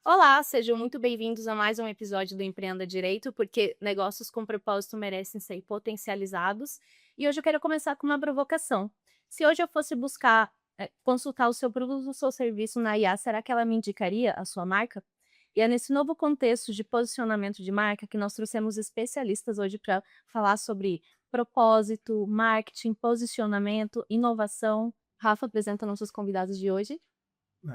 Olá, sejam muito bem-vindos a mais um episódio do Empreenda Direito, porque negócios com propósito merecem ser potencializados. E hoje eu quero começar com uma provocação. Se hoje eu fosse buscar consultar o seu produto ou seu serviço na IA, será que ela me indicaria a sua marca? E é nesse novo contexto de posicionamento de marca que nós trouxemos especialistas hoje para falar sobre propósito, marketing, posicionamento, inovação. Rafa, apresenta nossos convidados de hoje.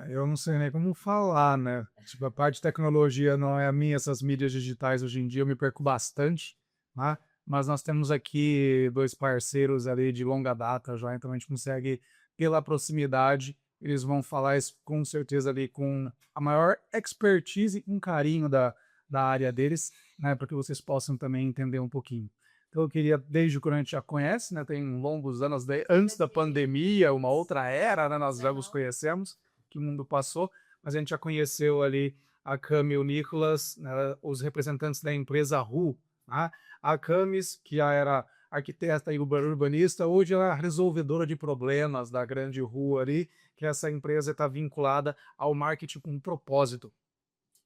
Eu não sei nem como falar, né? Tipo, a parte de tecnologia não é a minha, essas mídias digitais hoje em dia eu me perco bastante, né? Mas nós temos aqui 2 parceiros ali de longa data já, então a gente consegue, pela proximidade, eles vão falar isso com certeza ali com a maior expertise e com carinho da área deles, né? Para que vocês possam também entender um pouquinho. Então eu queria, desde quando a gente já conhece, né? Tem longos anos, antes da pandemia, uma outra era, né? Nós já os conhecemos que o mundo passou, mas a gente já conheceu ali a Cami e o Nicolas, né, os representantes da empresa RU, tá? A Camis, que já era arquiteta e urbanista, hoje ela é a resolvedora de problemas da grande RU ali, que essa empresa está vinculada ao marketing com propósito.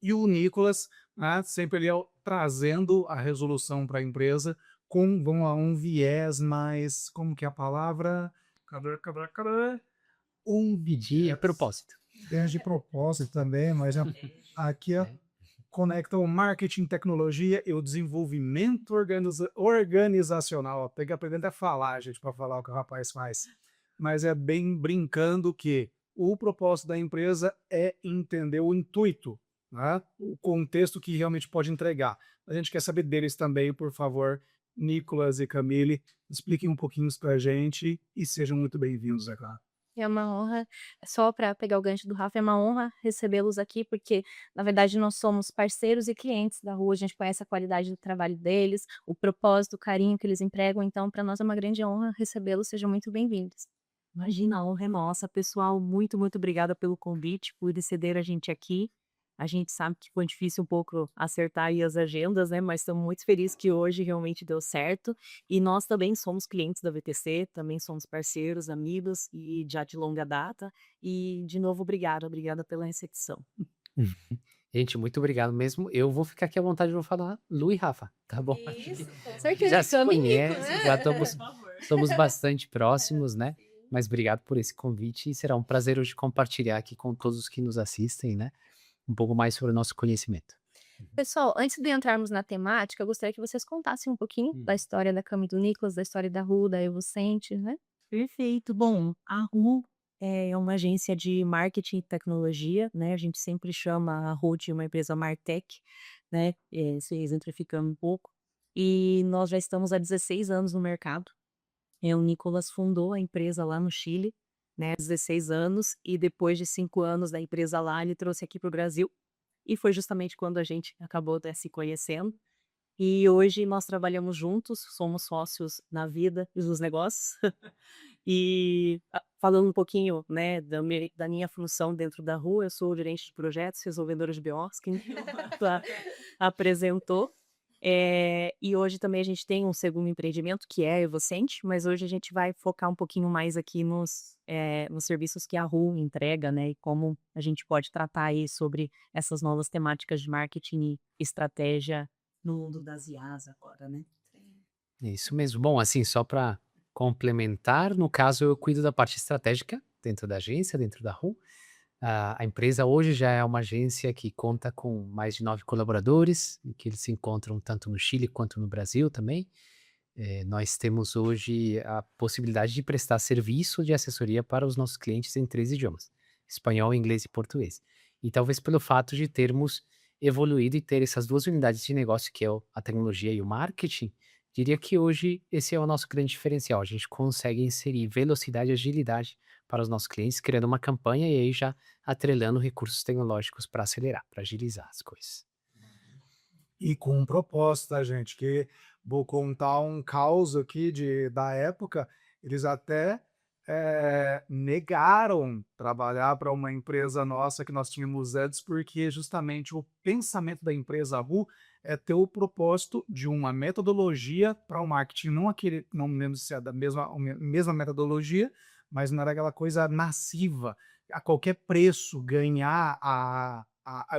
E o Nicolas, né, sempre ele trazendo a resolução para a empresa com um viés mais, como que é a palavra? Cadê? Um De viés propósito, ideias de propósito também, mas aqui né. conecta o marketing, tecnologia e o desenvolvimento organizacional. Tem que aprender a falar, gente, para falar o que o rapaz faz. Mas é bem brincando que o propósito da empresa é entender o intuito, né? O contexto que realmente pode entregar. A gente quer saber deles também, por favor, Nicolas e Camille, expliquem um pouquinho isso para a gente e sejam muito bem-vindos, é claro. É uma honra, só para pegar o gancho do Rafa, é uma honra recebê-los aqui, porque, na verdade, nós somos parceiros e clientes da rua, a gente conhece a qualidade do trabalho deles, o propósito, o carinho que eles empregam, então para nós é uma grande honra recebê-los, sejam muito bem-vindos. Imagina, a honra é nossa. Pessoal, muito, muito obrigada pelo convite, por receber a gente aqui. A gente sabe que foi difícil um pouco acertar aí as agendas, né? Mas estamos muito felizes que hoje realmente deu certo. E nós também somos clientes da VTC, também somos parceiros, amigos e já de longa data. E, de novo, obrigada pela recepção. Gente, muito obrigado mesmo. Eu vou ficar aqui à vontade, eu vou falar Lu e Rafa, tá bom? Acho que Isso, com já certeza, se Cami e Nico, conhece, já né? estamos somos bastante próximos, né. Mas obrigado por esse convite e será um prazer hoje compartilhar aqui com todos os que nos assistem, né, um pouco mais sobre o nosso conhecimento. Pessoal, antes de entrarmos na temática, eu gostaria que vocês contassem um pouquinho da Hum. história da Cami e do Nicolas, da história da Ru, da Evocente, né? Perfeito. Bom, a RU é uma agência de marketing e tecnologia, né, a gente sempre chama a RU de uma empresa martech, né, se exemplificando um pouco. E nós já estamos há 16 anos no mercado. O Nicolas fundou a empresa lá no Chile, né, há 16 anos, e depois de 5 anos da empresa lá, ele trouxe aqui para o Brasil, e foi justamente quando a gente acabou, né, se conhecendo. E hoje nós trabalhamos juntos, somos sócios na vida e nos negócios. E, falando um pouquinho, né, da minha função dentro da rua, eu sou gerente de projetos, resolvedora de BOs, que o Rafa apresentou. E hoje também a gente tem um segundo empreendimento, que é a Evocente, mas hoje a gente vai focar um pouquinho mais aqui nos serviços que a RU entrega, né, e como a gente pode tratar aí sobre essas novas temáticas de marketing e estratégia no mundo das IAs agora, né. É isso mesmo. Bom, assim, só para complementar, no caso eu cuido da parte estratégica dentro da agência, dentro da RU. A empresa hoje já é uma agência que conta com mais de 9 colaboradores, e que eles se encontram tanto no Chile quanto no Brasil também. Nós temos hoje a possibilidade de prestar serviço de assessoria para os nossos clientes em 3 idiomas: espanhol, inglês e português. E talvez pelo fato de termos evoluído e ter essas 2 unidades de negócio, que é a tecnologia e o marketing, diria que hoje esse é o nosso grande diferencial. A gente consegue inserir velocidade e agilidade para os nossos clientes, criando uma campanha e aí já atrelando recursos tecnológicos para acelerar, para agilizar as coisas. E com um propósito, tá, gente? Que vou contar um caos aqui da época. Eles até negaram trabalhar para uma empresa nossa que nós tínhamos antes, porque justamente o pensamento da empresa RU é ter o propósito de uma metodologia para o marketing, não aquele, não me lembro se é da mesma metodologia, mas não era aquela coisa massiva, a qualquer preço ganhar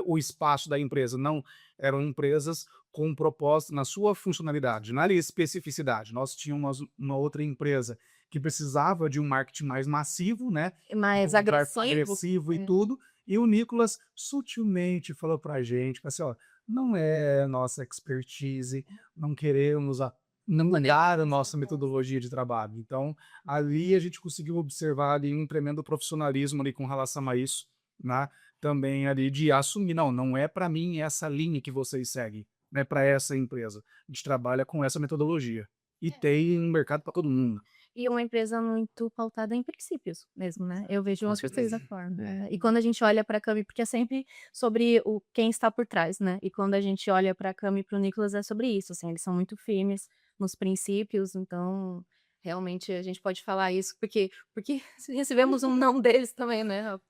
o espaço da empresa. Não, eram empresas com um propósito na sua funcionalidade, na especificidade. Nós tínhamos uma outra empresa que precisava de um marketing mais massivo, né? Mais Um agressivo. e tudo. E o Nicolas sutilmente falou pra gente, falou assim, ó, não é nossa expertise, não queremos mudar a nossa metodologia de trabalho. Então, ali a gente conseguiu observar ali um tremendo profissionalismo ali com relação a isso, né? Também ali de assumir, não é para mim essa linha que vocês seguem, né? Para essa empresa. A gente trabalha com essa metodologia. E tem um mercado para todo mundo. E uma empresa muito pautada em princípios mesmo, né? Eu vejo Com vocês certeza. dessa forma. E quando a gente olha para a Cami, porque é sempre sobre quem está por trás, né? E quando a gente olha para a Cami e para o Nicolas é sobre isso, assim, eles são muito firmes nos princípios, então realmente a gente pode falar isso porque recebemos um não deles também, né, Rafa?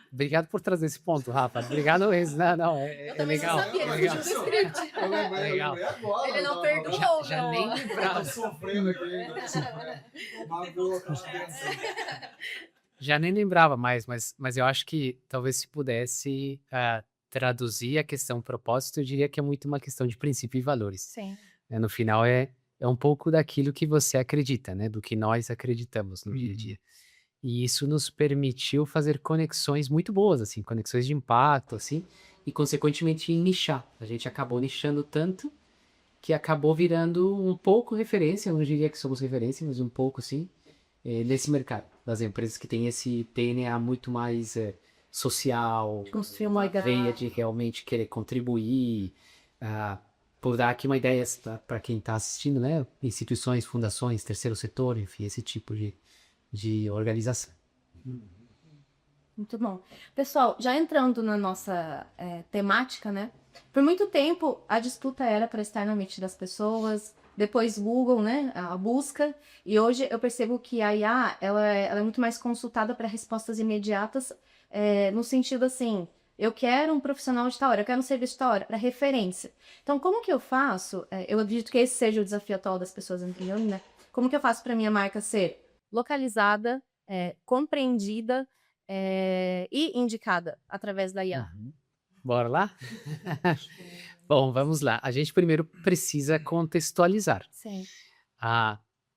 Obrigado por trazer esse ponto, Rafa. Obrigado mesmo. Não, é legal. sabia, É ele legal. fugiu do script. Legal. agora. Ele não perdoou, Já não. nem lembrava. Sofrendo aqui. Já nem lembrava mais, mas eu acho que talvez se pudesse traduzir a questão propósito, eu diria que é muito uma questão de princípio e valores. Sim. Né? No final é um pouco daquilo que você acredita, né? Do que nós acreditamos no dia a dia. E isso nos permitiu fazer conexões muito boas, assim, conexões de impacto, assim, e consequentemente nichar. A gente acabou nichando tanto que acabou virando um pouco referência, eu não diria que somos referência, mas um pouco, sim, nesse mercado, das empresas que têm esse DNA muito mais social, Construir uma veia de realmente querer contribuir, por dar aqui uma ideia para quem está assistindo, né? Instituições, fundações, terceiro setor, enfim, esse tipo de organização. Muito bom. Pessoal, já entrando na nossa temática, né? Por muito tempo, a disputa era para estar na mente das pessoas, depois Google, né? A busca. E hoje eu percebo que a IA, ela é muito mais consultada para respostas imediatas, no sentido assim, eu quero um profissional de tal hora, eu quero um serviço de tal hora, para referência. Então, como que eu faço? Eu acredito que esse seja o desafio atual das pessoas entrando, né? Como que eu faço para minha marca ser localizada, compreendida e indicada através da IA? Bora lá? Bom, vamos lá. A gente primeiro precisa contextualizar. Sim.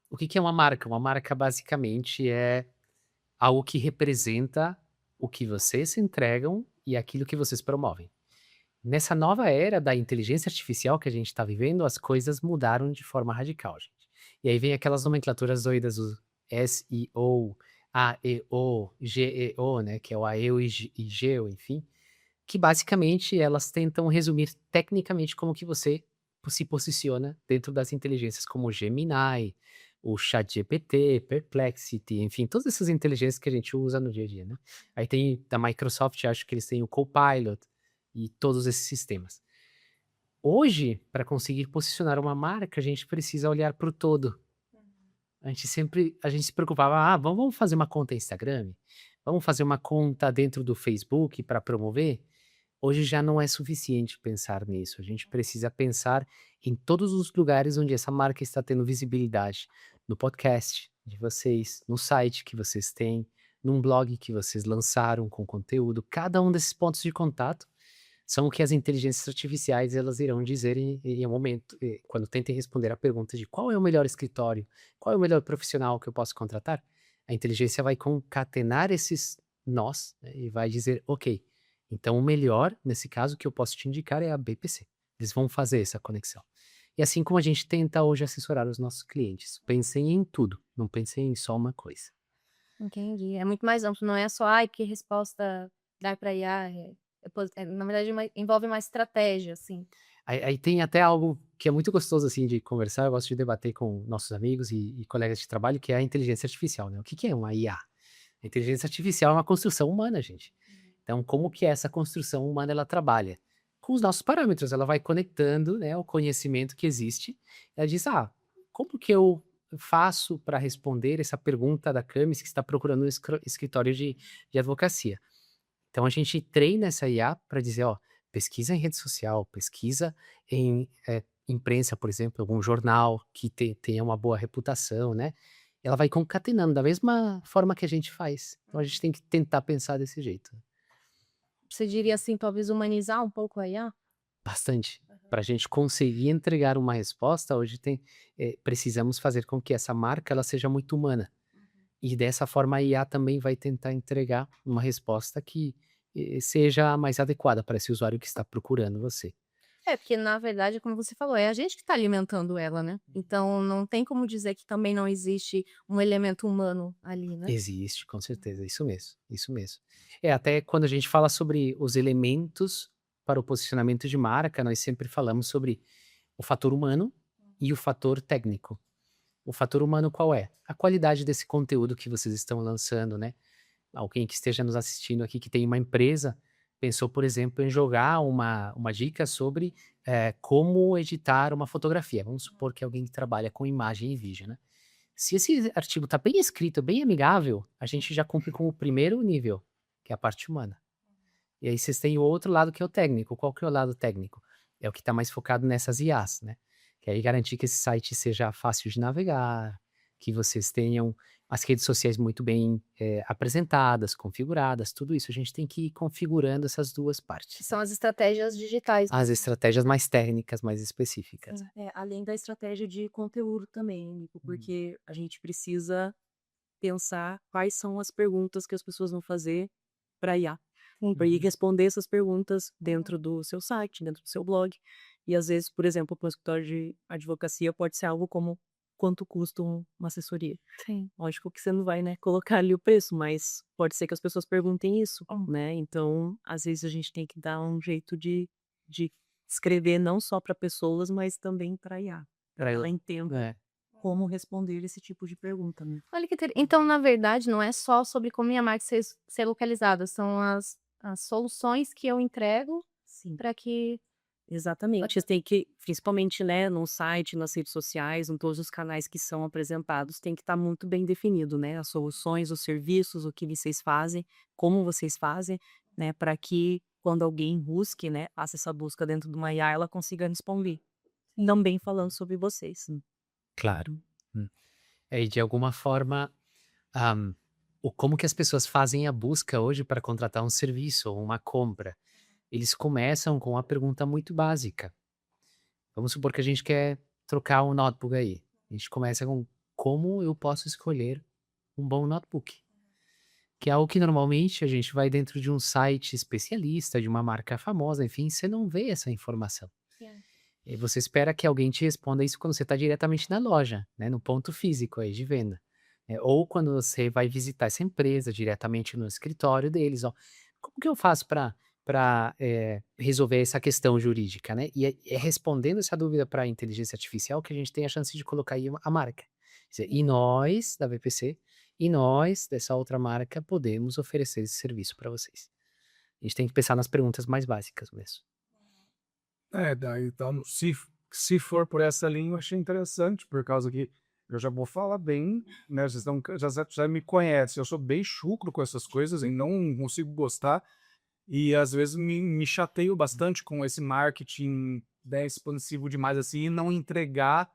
O que é uma marca? Uma marca basicamente é algo que representa o que vocês entregam e aquilo que vocês promovem. Nessa nova era da inteligência artificial que a gente está vivendo, as coisas mudaram de forma radical, gente. E aí vem aquelas nomenclaturas doidas, o SEO, AEO, GEO, né, que é o AEO e GEO, enfim, que basicamente elas tentam resumir tecnicamente como que você se posiciona dentro das inteligências como o Gemini, o ChatGPT, Perplexity, enfim, todas essas inteligências que a gente usa no dia a dia, né? Aí tem da Microsoft, acho que eles têm o Copilot e todos esses sistemas. Hoje, para conseguir posicionar uma marca, a gente precisa olhar para o todo. A gente se preocupava, vamos fazer uma conta Instagram? Vamos fazer uma conta dentro do Facebook para promover? Hoje já não é suficiente pensar nisso. A gente precisa pensar em todos os lugares onde essa marca está tendo visibilidade. No podcast de vocês, no site que vocês têm, num blog que vocês lançaram com conteúdo. Cada um desses pontos de contato são o que as inteligências artificiais elas irão dizer em um momento, quando tentem responder a pergunta de qual é o melhor escritório, qual é o melhor profissional que eu posso contratar. A inteligência vai concatenar esses nós, né, e vai dizer, ok, então o melhor, nesse caso, que eu posso te indicar é a BPC. Eles vão fazer essa conexão. E assim como a gente tenta hoje assessorar os nossos clientes, pensem em tudo, não pensem em só uma coisa. Entendi. É muito mais amplo, não é só, que resposta dar para IA. Na verdade, envolve uma estratégia, assim. Aí tem até algo que é muito gostoso, assim, de conversar, eu gosto de debater com nossos amigos e colegas de trabalho, que é a inteligência artificial, né? O que é uma IA? A inteligência artificial é uma construção humana, gente. Então, como que essa construção humana, ela trabalha? Com os nossos parâmetros, ela vai conectando, né, o conhecimento que existe, ela diz, como que eu faço para responder essa pergunta da Camis, que está procurando um escritório de advocacia? Então, a gente treina essa IA para dizer, pesquisa em rede social, pesquisa em imprensa, por exemplo, algum jornal que tenha uma boa reputação, né? Ela vai concatenando da mesma forma que a gente faz. Então, a gente tem que tentar pensar desse jeito. você diria assim, talvez humanizar um pouco a IA? Bastante. Para a gente conseguir entregar uma resposta, hoje precisamos fazer com que essa marca ela seja muito humana. E dessa forma a IA também vai tentar entregar uma resposta que seja a mais adequada para esse usuário que está procurando você. É, porque na verdade, como você falou, é a gente que está alimentando ela, né? Então não tem como dizer que também não existe um elemento humano ali, né? Existe, com certeza, isso mesmo, isso mesmo. É, até quando a gente fala sobre os elementos para o posicionamento de marca, nós sempre falamos sobre o fator humano e o fator técnico. O fator humano qual é? A qualidade desse conteúdo que vocês estão lançando, né? Alguém que esteja nos assistindo aqui que tem uma empresa, pensou, por exemplo, em jogar uma dica sobre como editar uma fotografia. Vamos supor que alguém que trabalha com imagem e vídeo, né? Se esse artigo está bem escrito, bem amigável, a gente já cumpre com o primeiro nível, que é a parte humana. E aí vocês têm o outro lado que é o técnico. Qual que é o lado técnico? É o que está mais focado nessas IAs, né? Que aí garantir que esse site seja fácil de navegar, que vocês tenham as redes sociais muito bem apresentadas, configuradas, tudo isso. A gente tem que ir configurando essas duas Que partes. são as estratégias digitais. As estratégias mais técnicas, mais específicas. Além da estratégia de conteúdo também, Nico, porque a gente precisa pensar quais são as perguntas que as pessoas vão fazer para IA. Para ir responder essas perguntas dentro do seu site, dentro do seu blog. E às vezes, por exemplo, para um escritório de advocacia pode ser algo como quanto custa uma assessoria. Sim. Lógico que você não vai, né, colocar ali o preço, mas pode ser que as pessoas perguntem isso, Hum. né? Então, às vezes a gente tem que dar um jeito de escrever não só para pessoas, mas também para IA. Pra Ela eu- entenda é. como responder esse tipo de pergunta, né? Olha que então, na verdade, não é só sobre como minha marca ser localizada, são as soluções que eu entrego Sim. para que Exatamente. Você tem que, principalmente, né, no site, nas redes sociais, em todos os canais que são apresentados, tem que estar muito bem definido, né? As soluções, os serviços, o que vocês fazem, como vocês fazem, né? Para que quando alguém busque, né, faça essa busca dentro de uma IA, ela consiga responder. Também falando sobre vocês. Claro. E de alguma forma, Am, como que as pessoas fazem a busca hoje para contratar um serviço ou uma compra? Eles começam com uma pergunta muito básica. Vamos supor que a gente quer trocar um notebook aí. A gente começa com como eu posso escolher um bom notebook? Que é algo que normalmente a gente vai dentro de um site especialista, de uma marca famosa, enfim, você não vê essa informação. Sim. E você espera que alguém te responda isso quando você está diretamente na loja, né, no ponto físico aí de venda. Ou quando você vai visitar essa empresa diretamente no escritório deles, ó, como que eu faço para resolver essa questão jurídica, né? E é respondendo essa dúvida para a inteligência artificial que a gente tem a chance de colocar aí a marca. Quer dizer, e nós, da VPC, e nós, dessa outra marca, podemos oferecer esse serviço para vocês. A gente tem que pensar nas perguntas mais básicas mesmo. Daí, então, se for por essa linha, eu achei interessante, por causa que eu já vou falar bem, né? Vocês já me conhecem, eu sou bem chucro com essas coisas e não consigo gostar. E às vezes me chateio bastante com esse marketing, né, expansivo demais assim, e não entregar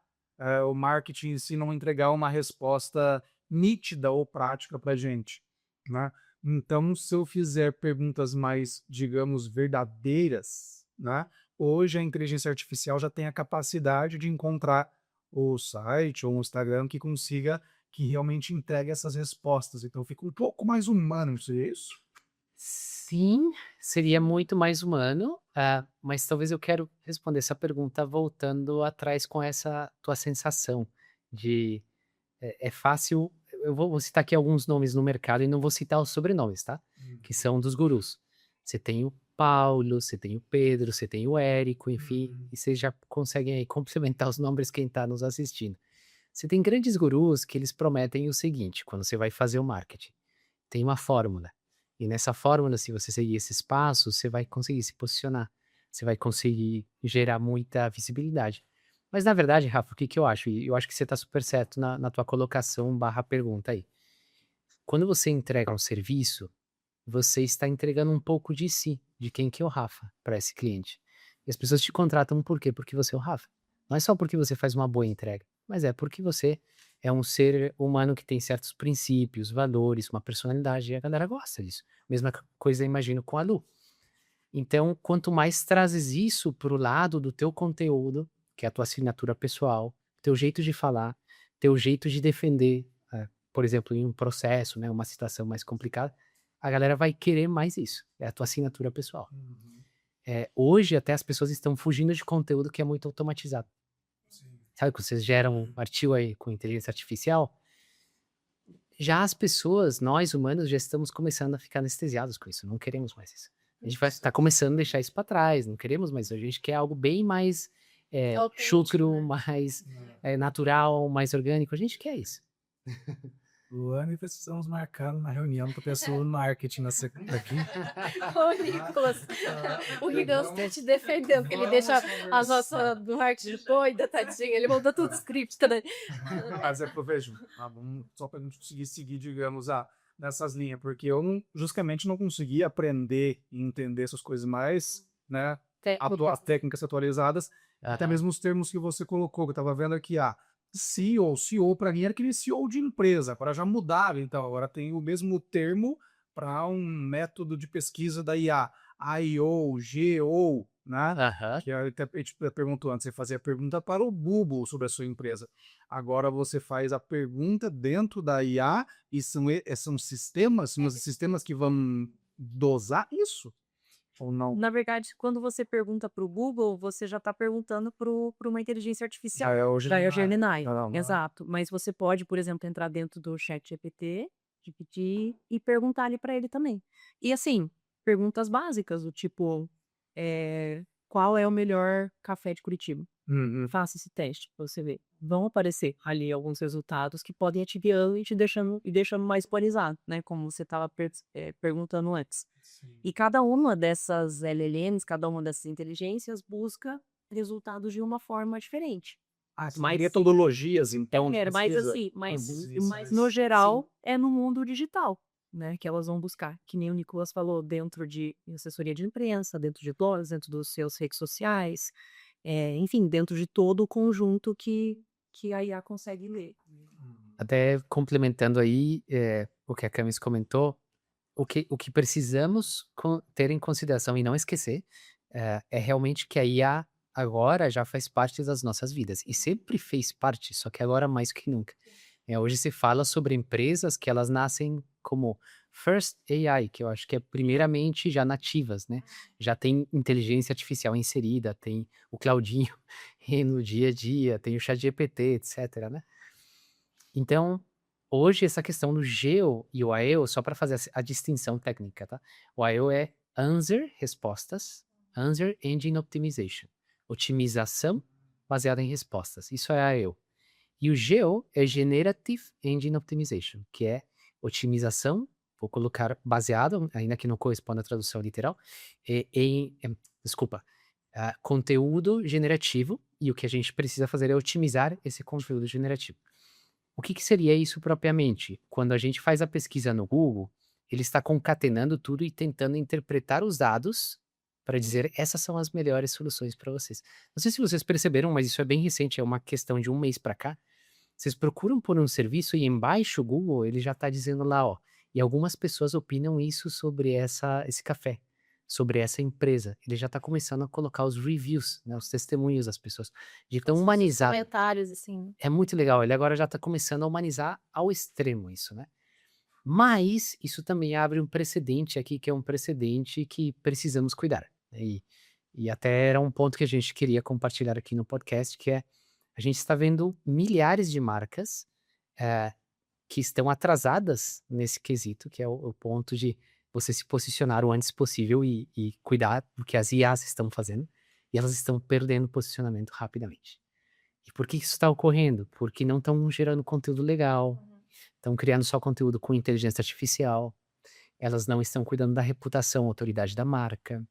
o marketing em si, não entregar uma resposta nítida ou prática para gente, né? Então, se eu fizer perguntas mais, digamos, verdadeiras, né? Hoje a inteligência artificial já tem a capacidade de encontrar o site ou um Instagram que consiga, que realmente entregue essas respostas. Então fica um pouco mais humano, não sei isso? Sim, seria muito mais humano, mas talvez eu quero responder essa pergunta voltando atrás com essa tua sensação de é fácil. Eu vou citar aqui alguns nomes no mercado e não vou citar os sobrenomes, tá? Que são dos gurus. Você tem o Paulo, você tem o Pedro, você tem o Érico, enfim, e vocês já conseguem aí complementar os nomes quem está nos assistindo. Você tem grandes gurus que eles prometem o seguinte, quando você vai fazer o marketing, tem uma fórmula. E nessa fórmula, se você seguir esses passos, você vai conseguir se posicionar. Você vai conseguir gerar muita visibilidade. Mas na verdade, Rafa, o que que eu acho? E eu acho que você está super certo na tua colocação barra pergunta aí. Quando você entrega um serviço, você está entregando um pouco de si, de quem que é o Rafa, para esse cliente. E as pessoas te contratam por quê? Porque você é o Rafa. Não é só porque você faz uma boa entrega, mas é porque você é um ser humano que tem certos princípios, valores, uma personalidade, e a galera gosta disso. Mesma coisa, imagino, com a Lu. Então, quanto mais trazes isso para o lado do teu conteúdo, que é a tua assinatura pessoal, teu jeito de falar, teu jeito de defender, por exemplo, em um processo, né, uma situação mais complicada, a galera vai querer mais isso. É a tua assinatura pessoal. Hoje, até as pessoas estão fugindo de conteúdo que é muito automatizado. Sabe, que vocês geram um artigo aí com inteligência artificial, já as pessoas, nós humanos, já estamos começando a ficar anestesiados com isso. Não queremos mais isso. A gente vai estar começando a deixar isso para trás. Não queremos mais. A gente quer algo bem mais Autêntico, chucro, né? mais natural, mais orgânico. A gente quer isso. Luana, e precisamos marcar uma reunião com a pessoa do marketing na segunda aqui. Ô, Nicolas, o Nicolas tá te defendendo, porque ele deixa as nossas do marketing doida, tadinha. Ele mandou tudo script, né? Mas é que eu vejo, só para a gente conseguir seguir, digamos, nessas linhas, porque eu justamente não consegui aprender e entender essas coisas mais, né? As técnicas atualizadas, até mesmo os termos que você colocou, que eu estava vendo aqui, CEO para mim era aquele CEO de empresa, agora já mudaram, então agora tem o mesmo termo para um método de pesquisa da IA, IO, GO, né? Que a gente perguntou antes, você fazia a pergunta para o Google sobre a sua empresa. Agora você faz a pergunta dentro da IA e são sistemas que vão dosar isso? Ou não? Na verdade, quando você pergunta para o Google, você já está perguntando para uma inteligência artificial. É o Daí é o Gemini. Gemini, exato. Mas você pode, por exemplo, entrar dentro do GPT e perguntar ali para ele também. E assim, perguntas básicas, do tipo, qual é o melhor café de Curitiba? Faça esse teste para você ver. Vão aparecer ali alguns resultados que podem ir te guiando e te deixando mais polarizado, né? Como você estava perguntando antes. E cada uma dessas LLMs, cada uma dessas inteligências busca resultados de uma forma diferente. Mas metodologias, então, de Mas pesquisa. assim, mas no geral é no mundo digital, né? Que elas vão buscar, que nem o Nicolas falou, dentro de assessoria de imprensa, dentro de blogs, dentro dos seus redes sociais, enfim, dentro de todo o conjunto que a IA consegue ler. Até complementando aí o que a Camis comentou, o que precisamos ter em consideração e não esquecer é realmente que a IA agora já faz parte das nossas vidas e sempre fez parte, só que agora mais que nunca. Hoje se fala sobre empresas que elas nascem como First AI, que eu acho que é primeiramente já nativas, né? Já tem inteligência artificial inserida, tem o Claudinho no dia a dia, tem o ChatGPT, etc, né? Então, hoje essa questão do GEO e o AEO, só para fazer a distinção técnica, tá? O AEO é Answer, respostas, Answer Engine Optimization, otimização baseada em respostas. Isso é AEO. E o GEO é Generative Engine Optimization, que é otimização, vou colocar baseado, ainda que não corresponda à tradução literal, conteúdo generativo, e o que a gente precisa fazer é otimizar esse conteúdo generativo. O que seria isso propriamente? Quando a gente faz a pesquisa no Google, ele está concatenando tudo e tentando interpretar os dados para dizer essas são as melhores soluções para vocês. Não sei se vocês perceberam, mas isso é bem recente, é uma questão de um mês para cá. Vocês procuram por um serviço e embaixo o Google, ele já está dizendo lá, ó, e algumas pessoas opinam isso sobre esse café, sobre essa empresa. Ele já está começando a colocar os reviews, né, os testemunhos das pessoas, de tão humanizado. Comentários, assim. É muito legal, ele agora já está começando a humanizar ao extremo isso, né? Mas isso também abre um precedente aqui, que é um precedente que precisamos cuidar. E até era um ponto que a gente queria compartilhar aqui no podcast, que é a gente está vendo milhares de marcas que estão atrasadas nesse quesito, que é o ponto de você se posicionar o antes possível e cuidar do que as IAs estão fazendo, e elas estão perdendo posicionamento rapidamente. E por que isso está ocorrendo? Porque não estão gerando conteúdo legal, estão criando só conteúdo com inteligência artificial, elas não estão cuidando da reputação, autoridade da marca,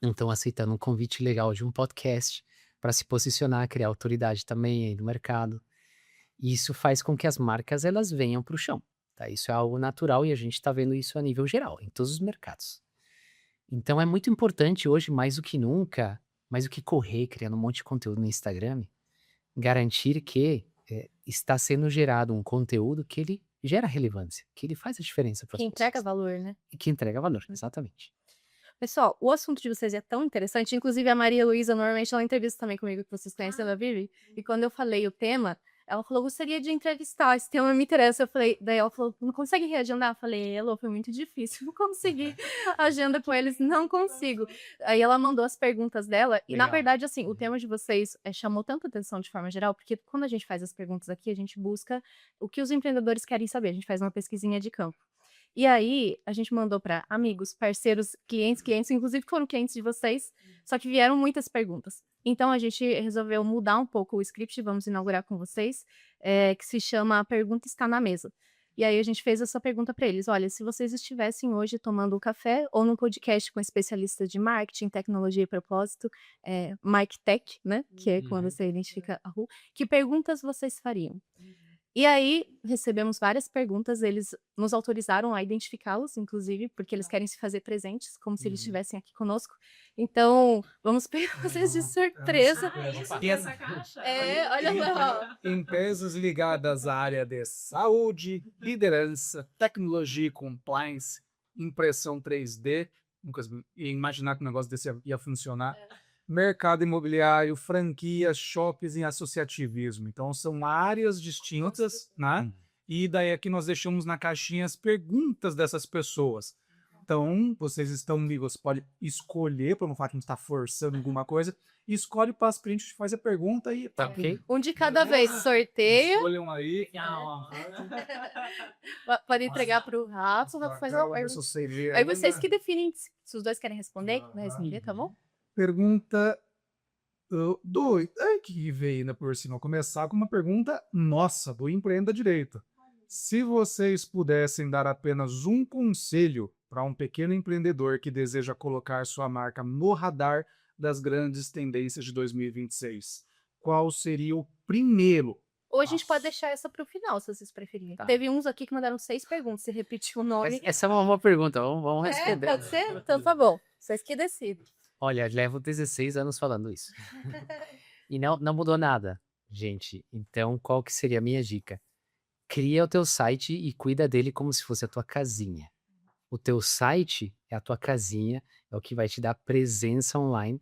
não estão aceitando um convite legal de um podcast para se posicionar, criar autoridade também aí no mercado. E isso faz com que as marcas elas venham para o chão. Tá? Isso é algo natural e a gente está vendo isso a nível geral, em todos os mercados. Então é muito importante hoje, mais do que nunca, mais do que correr criando um monte de conteúdo no Instagram, garantir que está sendo gerado um conteúdo que ele gera relevância, que ele faz a diferença para as Que pessoas. entrega valor, né? E que entrega valor, exatamente. Pessoal, o assunto de vocês é tão interessante, inclusive a Maria Luísa, normalmente ela entrevista também comigo, que vocês conhecem a Vivi, e quando eu falei o tema, ela falou, gostaria de entrevistar, esse tema me interessa, eu falei, daí ela falou, não consegue reagendar? Eu falei, Elô, foi muito difícil, não consegui agenda com eles, não consigo. Aí ela mandou as perguntas dela, e na Legal. verdade, assim, o tema de vocês chamou tanta atenção de forma geral, porque quando a gente faz as perguntas aqui, a gente busca o que os empreendedores querem saber, a gente faz uma pesquisinha de campo. E aí, a gente mandou para amigos, parceiros, clientes, inclusive foram clientes de vocês, só que vieram muitas perguntas. Então, a gente resolveu mudar um pouco o script, vamos inaugurar com vocês, que se chama A Pergunta Está na Mesa. E aí, a gente fez essa pergunta para eles: olha, se vocês estivessem hoje tomando um café ou num podcast com especialistas de marketing, tecnologia e propósito, MarkTech, né? Que é quando você identifica a RU, que perguntas vocês fariam? E aí, recebemos várias perguntas, eles nos autorizaram a identificá-los, inclusive, porque eles querem se fazer presentes, como se eles estivessem aqui conosco. Então, vamos pegar vocês de surpresa. Olha lá. Empresas ligadas à área de saúde, liderança, tecnologia e compliance, impressão 3D. Nunca ia imaginar que um negócio desse ia funcionar. Mercado imobiliário, franquia, shoppings e associativismo. Então, são áreas distintas, né? E daí aqui nós deixamos na caixinha as perguntas dessas pessoas. Então, vocês estão ali, você pode escolher, para não falar que a gente está forçando alguma coisa, escolhe, passa print, a gente faz a pergunta e tá. Ok. Um de cada vez, sorteio. Escolham aí. Pode entregar para o Rafa, o Rafa faz uma pergunta. Aí vocês que definem se os dois querem responder, vai responder, tá bom? Pergunta 2. Que veio ainda por cima. Começar com uma pergunta nossa, do Empreenda Direito. Se vocês pudessem dar apenas um conselho para um pequeno empreendedor que deseja colocar sua marca no radar das grandes tendências de 2026, qual seria o primeiro? Ou a gente pode deixar essa para o final, se vocês preferirem. Tá. Teve uns aqui que mandaram 6 perguntas, se repetiu o nome. Essa é uma boa pergunta, vamos responder. Pode ser? Então tá bom. Vocês que decidem. Olha, levo 16 anos falando isso. E não mudou nada, gente. Então, qual que seria a minha dica? Cria o teu site e cuida dele como se fosse a tua casinha. O teu site é a tua casinha, é o que vai te dar presença online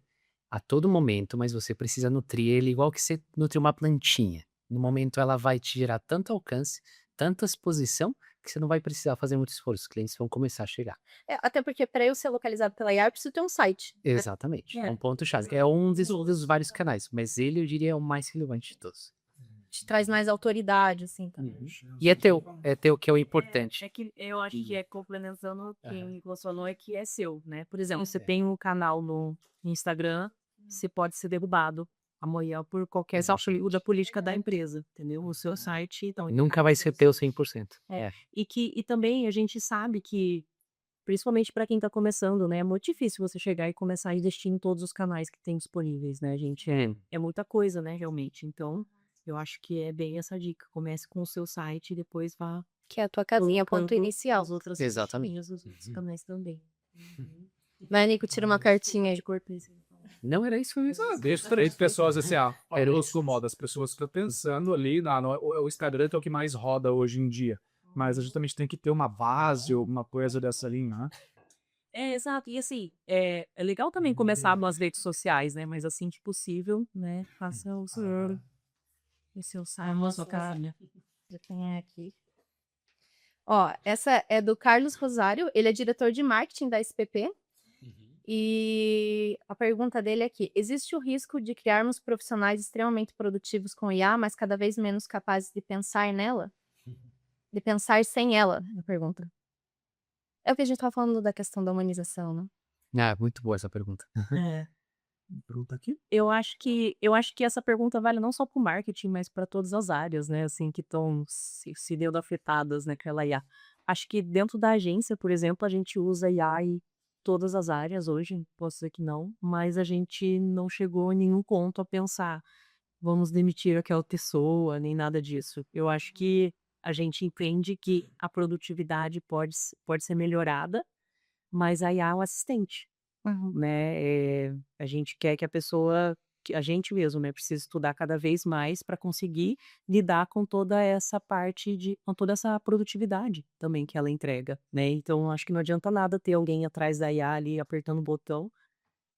a todo momento, mas você precisa nutrir ele igual que você nutre uma plantinha. No momento ela vai te gerar tanto alcance, tanta exposição, que você não vai precisar fazer muito esforço. Os clientes vão começar a chegar. Até porque para eu ser localizado pela IA, eu preciso ter um site. Exatamente. É. É um ponto-chave. É um dos vários canais, mas ele, eu diria, é o mais relevante de todos. Te traz mais autoridade, assim, também. E é teu que é o importante. É que eu acho que complementando o que o Nicolas falou, é que é seu, né? Por exemplo, você tem um canal no Instagram, você pode ser derrubado amanhã por qualquer desafio da política da empresa, entendeu? O seu site, então. Nunca vai ser teu 100%. E também a gente sabe que, principalmente para quem está começando, né? É muito difícil você chegar e começar a investir em todos os canais que tem disponíveis, né, gente? É muita coisa, né, realmente. Então, eu acho que é bem essa dica. Comece com o seu site e depois vá Que é a tua casinha, ponto colocando inicial. as outras Exatamente. caixinhas, os outros canais também. Vai, Nico, tira uma cartinha aí. De cortesia. Não era isso mesmo. Deixa 3 pessoas assim, ó. Grosso modo, as pessoas ficam pensando ali, o Instagram é o que mais roda hoje em dia. Mas a gente também tem que ter uma base ou alguma coisa dessa linha, né? Exato. E assim, é legal também começar nas redes sociais, né? Mas assim que possível, né? Faça o seu site, a sua cara. Já tem aqui. Ó, essa é do Carlos Rosário, ele é diretor de marketing da SPP. E a pergunta dele é aqui: existe o risco de criarmos profissionais extremamente produtivos com IA, mas cada vez menos capazes de pensar nela? De pensar sem ela, a pergunta. É o que a gente estava falando da questão da humanização, né? Muito boa essa pergunta. Pergunta aqui. Eu acho que essa pergunta vale não só para o marketing, mas para todas as áreas, né? Assim, que estão se deu afetadas, né, pela IA. Acho que dentro da agência, por exemplo, a gente usa IA em todas as áreas hoje, posso dizer que não, mas a gente não chegou em nenhum ponto a pensar, vamos demitir aquela pessoa, nem nada disso. Eu acho que a gente entende que a produtividade pode ser melhorada, mas a IA é um assistente, né? A gente quer que a pessoa que a gente mesmo, né, precisa estudar cada vez mais para conseguir lidar com toda essa parte com toda essa produtividade também que ela entrega, né. Então acho que não adianta nada ter alguém atrás da IA ali apertando o botão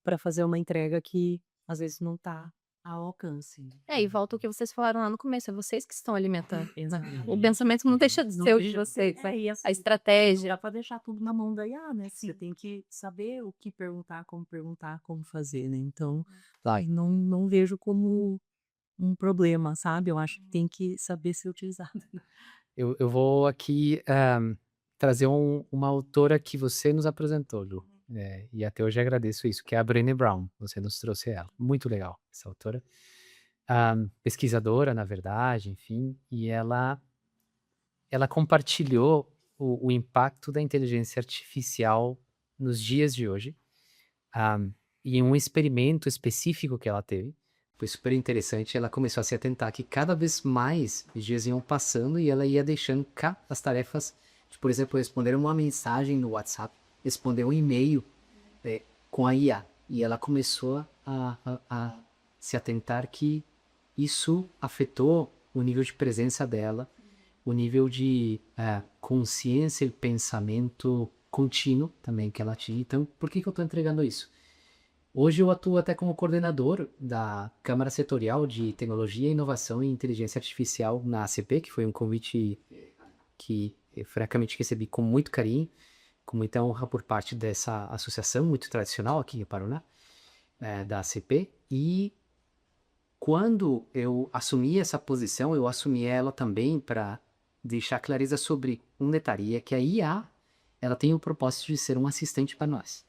para fazer uma entrega que às vezes não está ao alcance, né. E volta o que vocês falaram lá no começo, é vocês que estão alimentando, né. O Exatamente. pensamento não deixa de Não ser o de deixa vocês, né. e A assim, não estratégia. dá para deixar tudo na mão da IA, né, você tem que saber o que perguntar, como fazer, né. Então, não vejo como um problema, sabe, eu acho que tem que saber ser utilizado. Eu vou aqui trazer uma autora que você nos apresentou, Lu. E até hoje agradeço isso, que é a Brené Brown. Você nos trouxe ela. Muito legal, essa autora. Pesquisadora, na verdade, enfim. E ela compartilhou o impacto da inteligência artificial nos dias de hoje. E um experimento específico que ela teve. Foi super interessante. Ela começou a se atentar que cada vez mais os dias iam passando e ela ia deixando cá as tarefas, de, por exemplo, responder uma mensagem no WhatsApp, responder um e-mail com a IA. E ela começou a se atentar que isso afetou o nível de presença dela, o nível de consciência e pensamento contínuo também que ela tinha. Então, por que eu estou entregando isso? Hoje eu atuo até como coordenador da Câmara Setorial de Tecnologia, Inovação e Inteligência Artificial na ACP, que foi um convite que eu francamente recebi com muito carinho, com muita honra por parte dessa associação muito tradicional aqui em Paraná, da ACP. E quando eu assumi essa posição, eu assumi ela também para deixar clareza sobre um detalhe, é que a IA ela tem o propósito de ser um assistente para nós.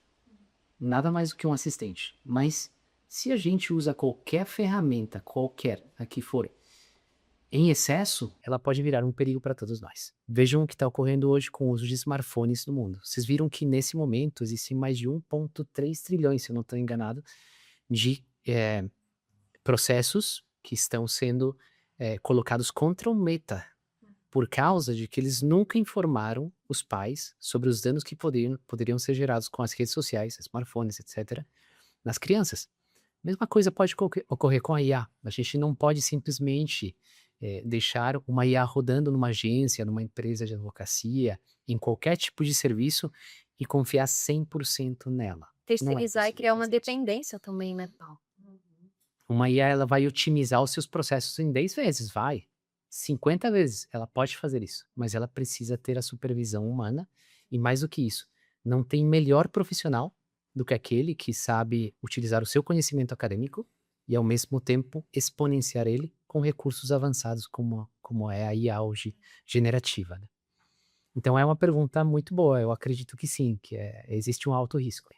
Nada mais do que um assistente. Mas se a gente usa qualquer ferramenta, qualquer a que for, em excesso, ela pode virar um perigo para todos nós. Vejam o que está ocorrendo hoje com o uso de smartphones no mundo. Vocês viram que nesse momento existem mais de 1,3 trilhões, se eu não estou enganado, de processos que estão sendo colocados contra o Meta, por causa de que eles nunca informaram os pais sobre os danos que poderiam ser gerados com as redes sociais, smartphones, etc., nas crianças. Mesma coisa pode ocorrer com a IA. A gente não pode simplesmente deixar uma IA rodando numa agência, numa empresa de advocacia, em qualquer tipo de serviço e confiar 100% nela. Terceirizar e criar uma fazer isso. dependência também, né, Paulo? Uma IA ela vai otimizar os seus processos em 10 vezes, 50 vezes ela pode fazer isso, mas ela precisa ter a supervisão humana e mais do que isso, não tem melhor profissional do que aquele que sabe utilizar o seu conhecimento acadêmico e ao mesmo tempo exponenciar ele com recursos avançados como é a IA hoje generativa, né? Então é uma pergunta muito boa, eu acredito que sim, que existe um alto risco.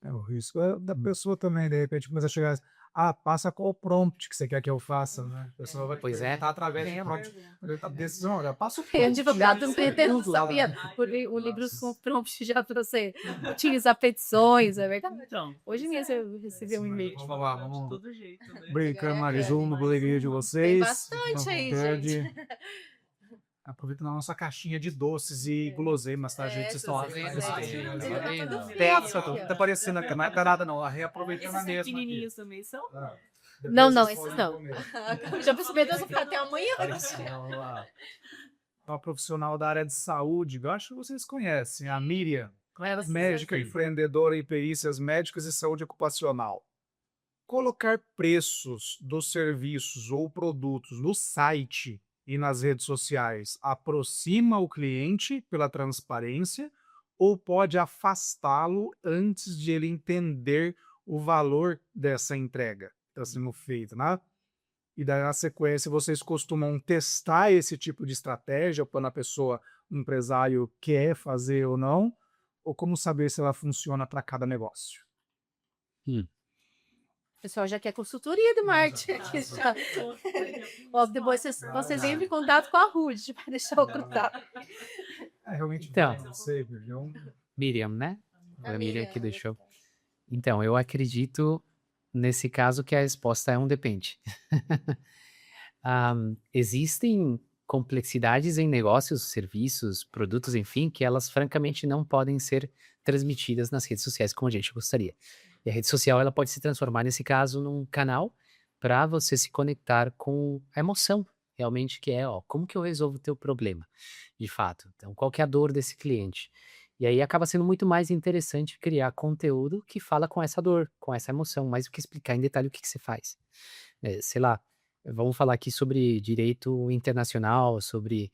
O risco é da pessoa também, de repente, começa a chegar. Passa qual prompt que você quer que eu faça, né? A pessoa vai Pois é. perguntar através de prompt. Decisão, olha, passa o Tem prompt. advogado não tem Tudo lá, sabia né? o livro com prompt já para você utilizar petições, é verdade. Então, Hoje mesmo eu recebi um e-mail. Vamos lá, de vamos todo jeito, né. brincando mais um no boletim de vocês. Tem bastante Não aí, perde. gente. Aproveita na nossa caixinha de doces e guloseimas, tá, gente? Vocês estão lá. Tá parecendo aqui, não é nada não, reaproveitando a Esses mesma. pequenininhos também são? Não, Depois esses vocês não. podem comer. Já percebi, Deus, eu ficar até amanhã. Vamos lá. Uma profissional da área de saúde, eu acho que vocês conhecem, a Miriam, médica, empreendedora em perícias médicas e saúde ocupacional. Colocar preços dos serviços ou produtos no site e nas redes sociais aproxima o cliente pela transparência ou pode afastá-lo antes de ele entender o valor dessa entrega que está sendo feita, né? E daí, na sequência, vocês costumam testar esse tipo de estratégia quando a pessoa, o empresário, quer fazer ou não? Ou como saber se ela funciona para cada negócio? O pessoal já quer consultoria de marketing aqui já. Ó, depois vocês entram em contato com a Ruth para deixar o contato. Realmente Então. não sei, viu? Miriam, né? A Foi a Miriam Miriam. que deixou. Então, eu acredito, nesse caso, que a resposta é um depende. Existem complexidades em negócios, serviços, produtos, enfim, que elas francamente não podem ser transmitidas nas redes sociais como a gente gostaria. E a rede social ela pode se transformar, nesse caso, num canal para você se conectar com a emoção, realmente, que é, ó, como que eu resolvo o teu problema, de fato? Então, qual que é a dor desse cliente? E aí acaba sendo muito mais interessante criar conteúdo que fala com essa dor, com essa emoção, mais do que explicar em detalhe o que que você faz. Sei lá, vamos falar aqui sobre direito internacional, sobre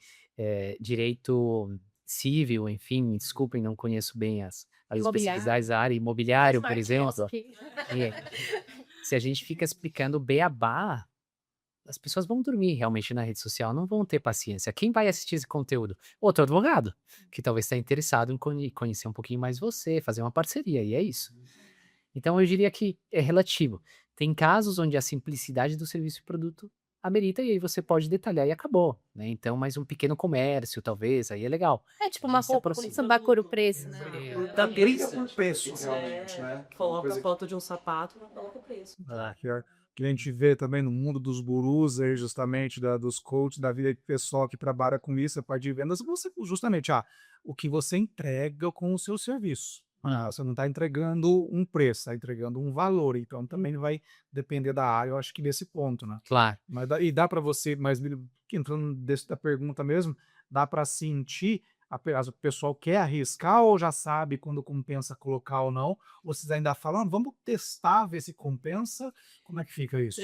direito civil, enfim, desculpem, não conheço bem as Imobiliário. especificidades da área, Faz imobiliário, por parte exemplo. disso aqui. Se a gente fica explicando beabá, as pessoas vão dormir realmente na rede social, não vão ter paciência. Quem vai assistir esse conteúdo? Outro advogado, que talvez está interessado em conhecer um pouquinho mais você, fazer uma parceria, e é isso. Então eu diria que é relativo. Tem casos onde a simplicidade do serviço e produto amerita, e aí você pode detalhar e acabou, né? Então, mais um pequeno comércio, talvez, aí é legal. É tipo A uma gente se roupa, aproxima. samba cor o preço, né? Da Isso é um preço, realmente, né? Coloca Coisa a foto de um sapato, coloca o preço. que a gente vê também no mundo dos gurus, aí, justamente, dos coaches, da vida pessoal que trabalha com isso, a parte de vendas, você, justamente, o que você entrega com o seu serviço. Você não está entregando um preço, está entregando um valor, então também vai depender da área, eu acho que nesse ponto, né? Claro. Mas dá para você, mas entrando da pergunta mesmo, dá para sentir o pessoal quer arriscar ou já sabe quando compensa colocar ou não? Ou vocês ainda falam, vamos testar, ver se compensa? Como é que fica isso?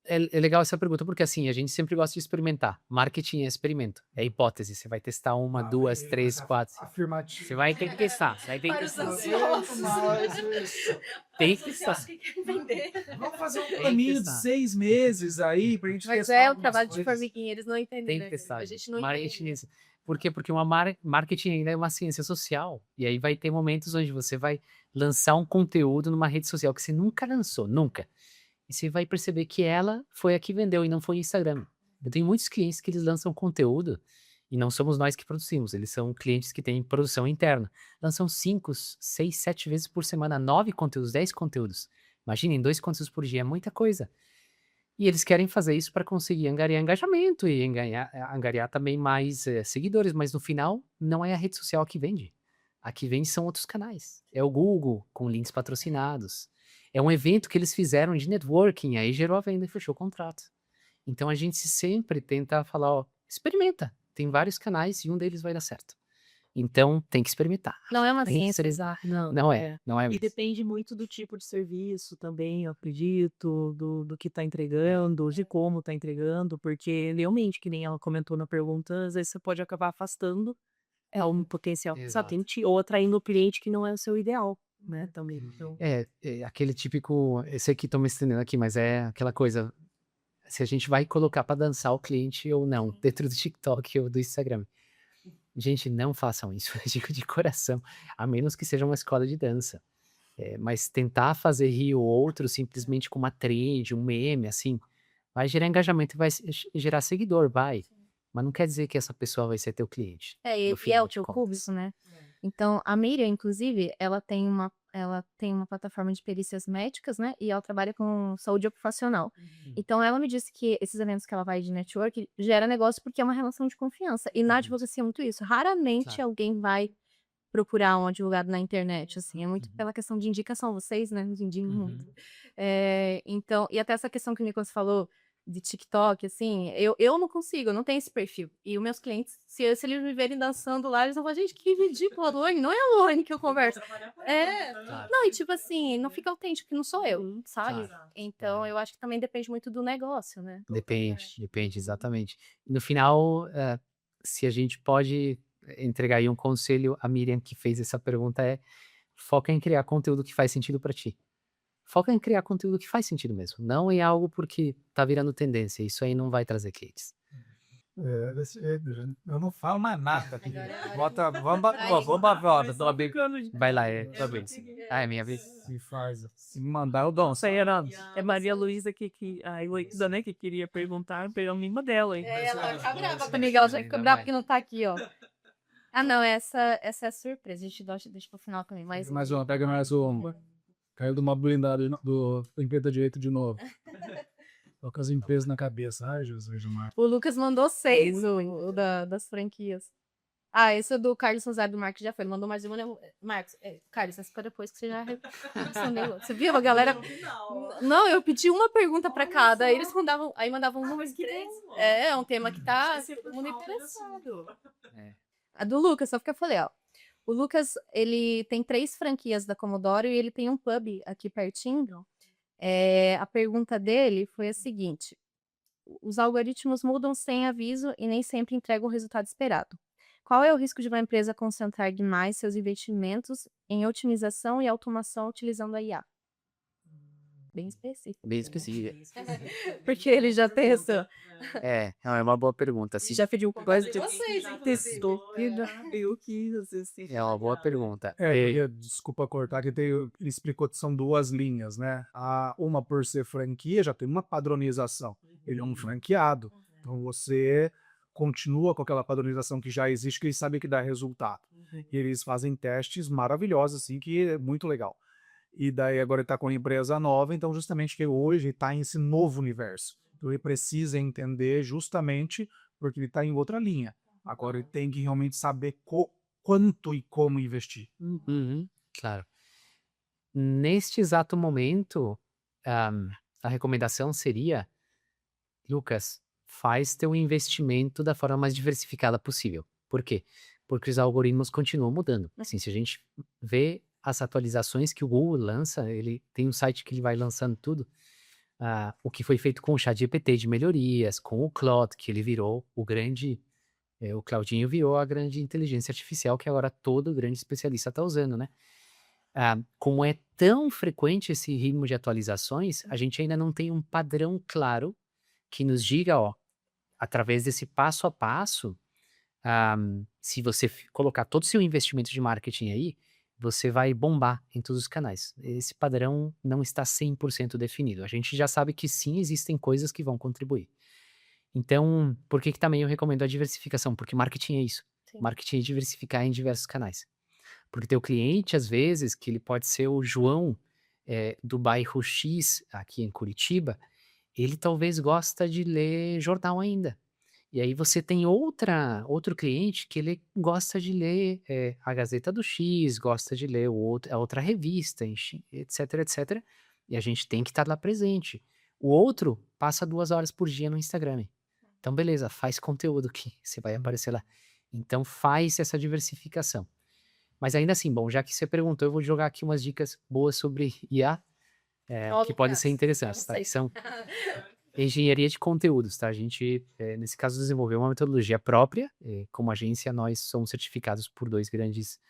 É legal essa pergunta, porque assim, a gente sempre gosta de experimentar. Marketing é experimento, é hipótese. Você vai testar uma, duas, três, quatro. Afirmativo. Você vai ter que testar. Você vai ter que Para os testar. ansiosos. Tem que testar. Que querem vender. Vamos fazer um que planinho de testar. 6 meses aí pra gente Mas testar é o algumas trabalho de coisas. formiguinha, eles não entendem, Tem né? que testar. A gente não Marketing, entende. por quê? Porque marketing ainda é uma ciência social. E aí vai ter momentos onde você vai lançar um conteúdo numa rede social que você nunca lançou, nunca. E você vai perceber que ela foi a que vendeu e não foi o Instagram. Eu tenho muitos clientes que eles lançam conteúdo e não somos nós que produzimos, eles são clientes que têm produção interna. Lançam 5, 6, 7 vezes por semana, 9 conteúdos, 10 conteúdos. Imaginem, 2 conteúdos por dia é muita coisa. E eles querem fazer isso para conseguir angariar engajamento e angariar também mais seguidores, mas no final não é a rede social que vende. A que vende são outros canais. É o Google com links patrocinados. É um evento que eles fizeram de networking, aí gerou a venda e fechou o contrato. Então a gente sempre tenta falar, ó, experimenta. Tem vários canais e um deles vai dar certo. Então tem que experimentar. Não é uma Tem que ciência, experimentar. exato. Não é E mesmo. depende muito do tipo de serviço também, eu acredito, do que está entregando, de como está entregando, porque realmente, que nem ela comentou na pergunta, às vezes você pode acabar afastando um potencial Exato. cliente ou atraindo o cliente que não é o seu ideal, né, também. Então, É aquele típico, esse aqui tô me estendendo aqui, mas é aquela coisa, se a gente vai colocar para dançar o cliente ou não, dentro do TikTok ou do Instagram. Gente, não façam isso, eu digo de coração, a menos que seja uma escola de dança. Mas tentar fazer rir o outro simplesmente com uma trend, um meme, assim, vai gerar engajamento e vai gerar seguidor, vai. Mas não quer dizer que essa pessoa vai ser teu cliente. É, no e é final o de teu contas. público, né? Então, a Miriam, inclusive, ela tem uma plataforma de perícias médicas, né? E ela trabalha com saúde ocupacional. Então, ela me disse que esses eventos que ela vai de network gera negócio porque é uma relação de confiança. E na advocacia é muito isso. Raramente Claro. alguém vai procurar um advogado na internet, assim. É muito pela questão de indicação. Vocês, né, nos indicam muito. Então, e até essa questão que o Nicolas falou de TikTok, assim, eu não consigo, eu não tenho esse perfil. E os meus clientes, se eles me verem dançando lá, eles vão falar, gente, que ridículo, a Luane, não é a Luane que eu converso. Claro. Não, e tipo assim, não fica autêntico, que não sou eu, sabe? Claro. Então, eu acho que também depende muito do negócio, né? Depende, exatamente. No final, se a gente pode entregar aí um conselho, a Miriam que fez essa pergunta foca em criar conteúdo que faz sentido para ti. Foca em criar conteúdo que faz sentido mesmo, não em algo porque tá virando tendência, isso aí não vai trazer clientes. Eu não falo mais nada. Bota, vamos Vai lá, tua vez. É minha vez. se faz. Se mandar, eu dou. isso aí é Maria Luísa a Heloísa, né, que queria perguntar, pegou a mima dela, hein? Ela vai ficar brava comigo, ela já fica brava porque não tá aqui, ó. Ah, não, essa é a surpresa, a gente deixa pro final também, mas... Mais uma, pega mais uma. Caiu de uma blindada do empresa direito de novo. Tô com as empresas na cabeça. Ai, Jesus, Gilmar. O Lucas mandou 6, das franquias. Esse do Carlos Rosário do Marcos já foi. Ele mandou mais uma. Marcos, Carlos, essa para depois que você já respondeu. Você viu a galera? Não, eu pedi uma pergunta para cada. Aí eles mandavam um número de 3. É um tema que tá todo mundo interessado. A do Lucas, só porque eu falei, ó. O Lucas, ele tem 3 franquias da Comodoro e ele tem um pub aqui pertinho. A pergunta dele foi a seguinte: os algoritmos mudam sem aviso e nem sempre entregam o resultado esperado. Qual é o risco de uma empresa concentrar demais seus investimentos em otimização e automação utilizando a IA? Bem específico. Bem específico. Porque ele já pensou. Não, é uma boa pergunta. Você já pediu quase de Vocês, testou e já viu que às vezes É uma boa pergunta. Desculpa cortar, que ele explicou que são 2 linhas, né? Uma por ser franquia já tem uma padronização. Ele é um franqueado. Então você continua com aquela padronização que já existe, que eles sabem que dá resultado. E eles fazem testes maravilhosos, assim, que é muito legal. E daí agora ele está com uma empresa nova, então justamente que hoje está em esse novo universo. Então ele precisa entender justamente porque ele está em outra linha. Agora ele tem que realmente saber quanto e como investir. Claro. Neste exato momento, a recomendação seria, Lucas, faz teu investimento da forma mais diversificada possível. Por quê? Porque os algoritmos continuam mudando. Assim, se a gente vê as atualizações que o Google lança, ele tem um site que ele vai lançando tudo, o que foi feito com o ChatGPT de melhorias, com o Claude, que ele virou o grande, o Claudinho virou a grande inteligência artificial que agora todo grande especialista está usando, né? Como é tão frequente esse ritmo de atualizações, a gente ainda não tem um padrão claro que nos diga, através desse passo a passo, se você colocar todo o seu investimento de marketing aí, você vai bombar em todos os canais. Esse padrão não está 100% definido. A gente já sabe que sim, existem coisas que vão contribuir. Então, por que também eu recomendo a diversificação? Porque marketing é isso. Sim. Marketing é diversificar em diversos canais. Porque teu cliente, às vezes, que ele pode ser o João do bairro X aqui em Curitiba, ele talvez gosta de ler jornal ainda. E aí você tem outro cliente que ele gosta de ler a Gazeta do X, gosta de ler a outra revista, etc, etc. E a gente tem que estar lá presente. O outro passa 2 horas por dia no Instagram. Então, beleza, faz conteúdo que você vai aparecer lá. Então, faz essa diversificação. Mas ainda assim, bom, já que você perguntou, eu vou jogar aqui umas dicas boas sobre IA, que podem ser interessantes, tá? Que são engenharia de conteúdos, tá? A gente, nesse caso, desenvolveu uma metodologia própria. Como agência, nós somos certificados por 2 grandes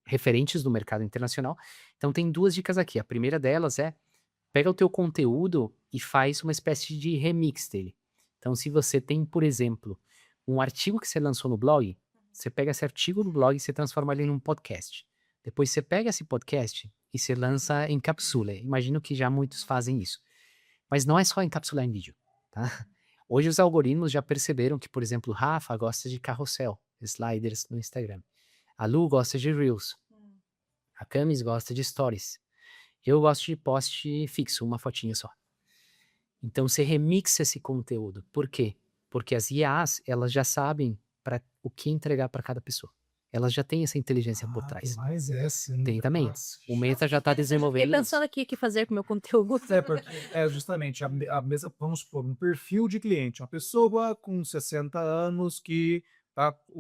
referentes do mercado internacional. Então, tem 2 dicas aqui. A primeira delas é, pega o teu conteúdo e faz uma espécie de remix dele. Então, se você tem, por exemplo, um artigo que você lançou no blog, você pega esse artigo do blog e você transforma ele num podcast. Depois você pega esse podcast e você lança em capsula. Imagino que já muitos fazem isso. Mas não é só encapsular em vídeo, tá? Hoje os algoritmos já perceberam que, por exemplo, o Rafa gosta de carrossel, sliders no Instagram. A Lu gosta de Reels. A Camis gosta de Stories. Eu gosto de post fixo, uma fotinha só. Então você remixa esse conteúdo. Por quê? Porque as IAs, elas já sabem o que entregar para cada pessoa. Elas já têm essa inteligência por trás. Mas essa, Tem também. O Meta já está desenvolvendo Fiquei pensando aqui o que fazer com o meu conteúdo. porque justamente a mesma, vamos supor, um perfil de cliente, uma pessoa com 60 anos que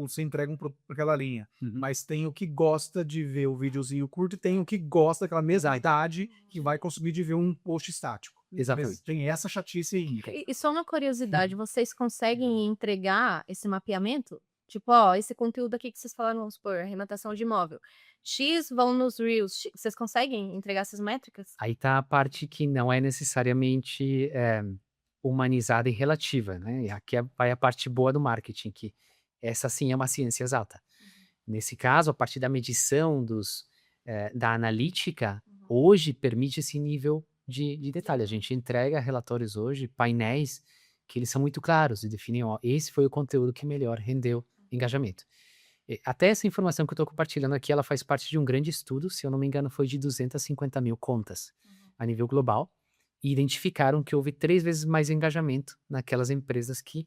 se entregam para aquela linha, mas tem o que gosta de ver o videozinho curto e tem o que gosta daquela mesma idade que vai consumir de ver um post estático. Exatamente. Tem essa chatice aí. E só uma curiosidade, vocês conseguem entregar esse mapeamento? Tipo, esse conteúdo aqui que vocês falaram, vamos supor, arrematação de imóvel. X vão nos Reels. Vocês conseguem entregar essas métricas? Aí tá a parte que não é necessariamente humanizada e relativa, né? E aqui vai a parte boa do marketing, que essa sim é uma ciência exata. Nesse caso, a partir da medição da analítica, hoje permite esse nível de detalhe. A gente entrega relatórios hoje, painéis, que eles são muito claros e definem, esse foi o conteúdo que melhor rendeu engajamento. Até essa informação que eu estou compartilhando aqui, ela faz parte de um grande estudo, se eu não me engano, foi de 250 mil contas a nível global, e identificaram que houve 3 vezes mais engajamento naquelas empresas que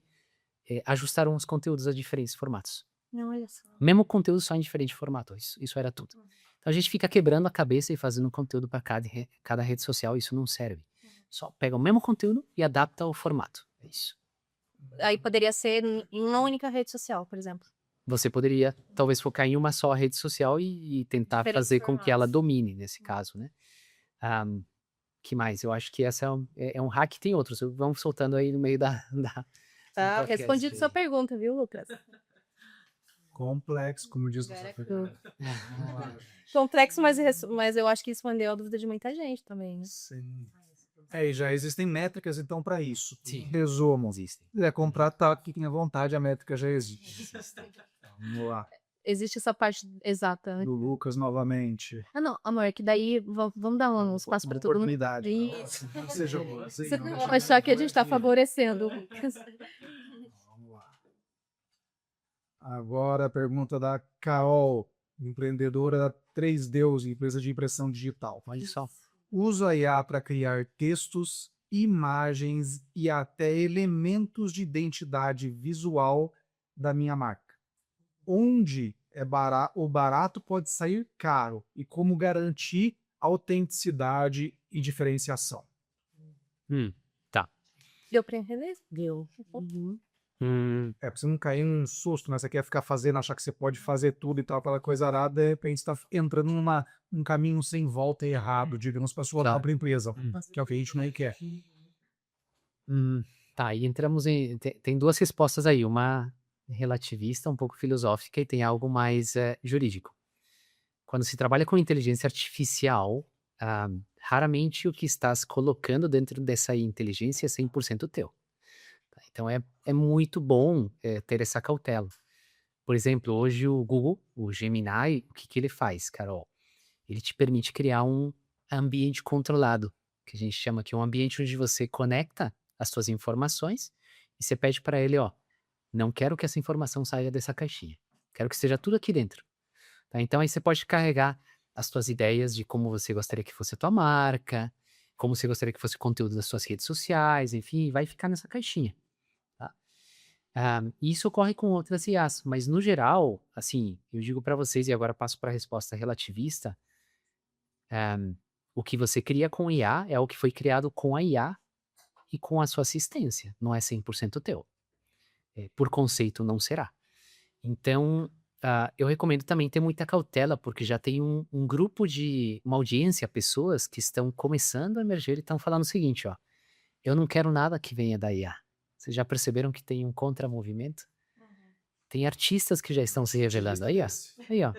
ajustaram os conteúdos a diferentes formatos. Não, olha só. Mesmo conteúdo só em diferente formato. Isso era tudo. Então a gente fica quebrando a cabeça e fazendo conteúdo para cada rede social. Isso não serve. Só pega o mesmo conteúdo e adapta o formato. É isso. Aí poderia ser em uma única rede social, por exemplo. Você poderia talvez focar em uma só rede social e tentar Diferentes fazer com que ela formatos. domine nesse caso, né? Que mais? Eu acho que essa é um hack, tem outros. Vamos soltando aí no meio da Tá, podcast respondi aí. sua pergunta, viu, Lucas? Complexo, como diz você. Complexo, mas eu acho que respondeu a dúvida de muita gente também, né? Sim. E já existem métricas, então, para isso. Sim. Resumo. Existem. Se quiser comprar, tá aqui à vontade, a métrica já existe. Vamos lá. Existe essa parte exata, né? Do Lucas novamente. Ah, não, amor, que daí vamos dar um espaço para Uma todo mundo. oportunidade. Isso. Não seja boazinho, Você não vai achar que a gente tá favorecendo o Lucas. Vamos lá. Agora a pergunta da Carol, empreendedora da 3Deus, empresa de impressão digital. Olha só. Uso a IA para criar textos, imagens e até elementos de identidade visual da minha marca. Onde o barato pode sair caro e como garantir autenticidade e diferenciação. Tá. Deu para entender? Deu. Pra você não cair num susto, né? Você quer ficar fazendo, achar que você pode fazer tudo e tal, aquela coisa arada, de repente você tá entrando num caminho sem volta e errado, digamos, para sua Tá. própria empresa, que é o que a gente não quer. Tá, e entramos em. Tem duas respostas aí, uma relativista, um pouco filosófica, e tem algo mais jurídico. Quando se trabalha com inteligência artificial, raramente o que estás colocando dentro dessa inteligência é 100% teu. Tá? Então é muito bom ter essa cautela. Por exemplo, hoje o Google, o Gemini, o que ele faz, Carol? Ele te permite criar um ambiente controlado, que a gente chama aqui um ambiente onde você conecta as suas informações e você pede para ele, ó, não quero que essa informação saia dessa caixinha. Quero que esteja tudo aqui dentro. Tá? Então aí você pode carregar as suas ideias de como você gostaria que fosse a tua marca, como você gostaria que fosse o conteúdo das suas redes sociais, enfim, vai ficar nessa caixinha. Tá? Isso ocorre com outras IAs, mas no geral, assim, eu digo para vocês, e agora passo para a resposta relativista, o que você cria com IA é o que foi criado com a IA e com a sua assistência, não é 100% teu. Por conceito, não será. Então, eu recomendo também ter muita cautela, porque já tem um grupo uma audiência, pessoas que estão começando a emergir e estão falando o seguinte, ó, eu não quero nada que venha da IA. Vocês já perceberam que tem um contramovimento? Tem artistas que já estão se revelando aí, ó. Aí, ó.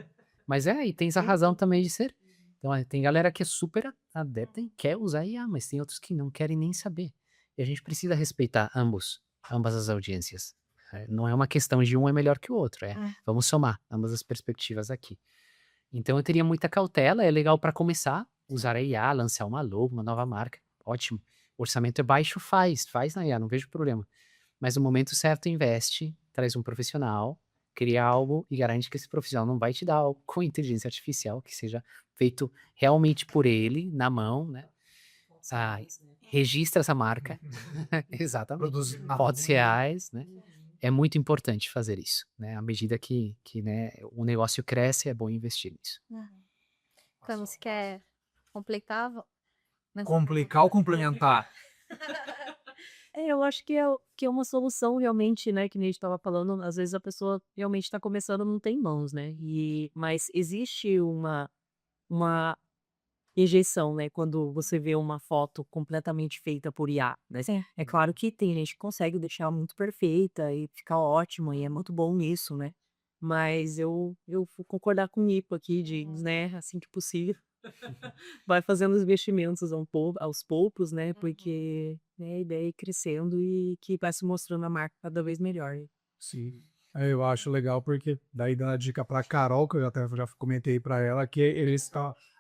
Mas e tens a razão também de ser. Então, tem galera que é super adepta e quer usar IA, mas tem outros que não querem nem saber. E a gente precisa respeitar ambas as audiências. Não é uma questão de um é melhor que o outro, vamos somar ambas as perspectivas aqui. Então eu teria muita cautela, é legal para começar, usar a IA, lançar uma logo, uma nova marca, ótimo. O orçamento é baixo, faz na IA, não vejo problema. Mas no momento certo investe, traz um profissional, cria algo e garante que esse profissional não vai te dar algo com inteligência artificial, que seja feito realmente por ele, na mão, né? Registra essa marca, exatamente, fotos reais, né? É muito importante fazer isso, né? À medida que né, o negócio cresce, é bom investir nisso. Então, você quer completar? Complicar ou complementar? Eu acho que é uma solução realmente, né, que nem a gente estava falando, às vezes a pessoa realmente está começando, não tem mãos, né, mas existe uma rejeição, né, quando você vê uma foto completamente feita por IA, né. É claro que tem gente que consegue deixar muito perfeita e ficar ótima, e é muito bom nisso, né, mas eu vou concordar com o Nipo aqui de, né, assim que possível, vai fazendo os investimentos aos poucos, né, porque, né, a ideia é ir crescendo e que vai se mostrando a marca cada vez melhor. Sim. Eu acho legal porque daí dando a dica para Carol, que eu já comentei para ela, que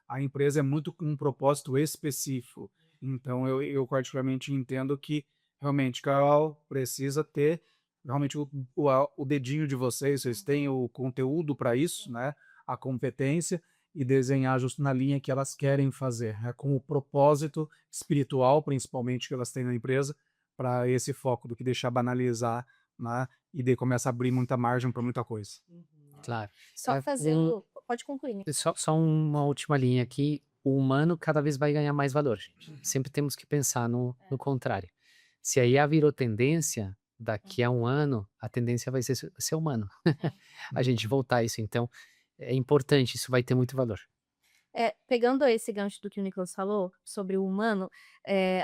a empresa é muito com um propósito específico. Então eu particularmente entendo que realmente, Carol, precisa ter realmente o dedinho de vocês têm o conteúdo para isso, né? A competência e desenhar justo na linha que elas querem fazer, né? Com o propósito espiritual, principalmente, que elas têm na empresa, para esse foco do que deixar banalizar né? E daí começa a abrir muita margem para muita coisa. Claro. Só É, fazendo. Pode concluir, né? Só uma última linha aqui. O humano cada vez vai ganhar mais valor, gente. Sempre temos que pensar no contrário. Se a IA virou tendência, daqui a um ano, a tendência vai ser humano. A gente voltar a isso. Então, é importante, isso vai ter muito valor. Pegando esse gancho do que o Nicolas falou sobre o humano,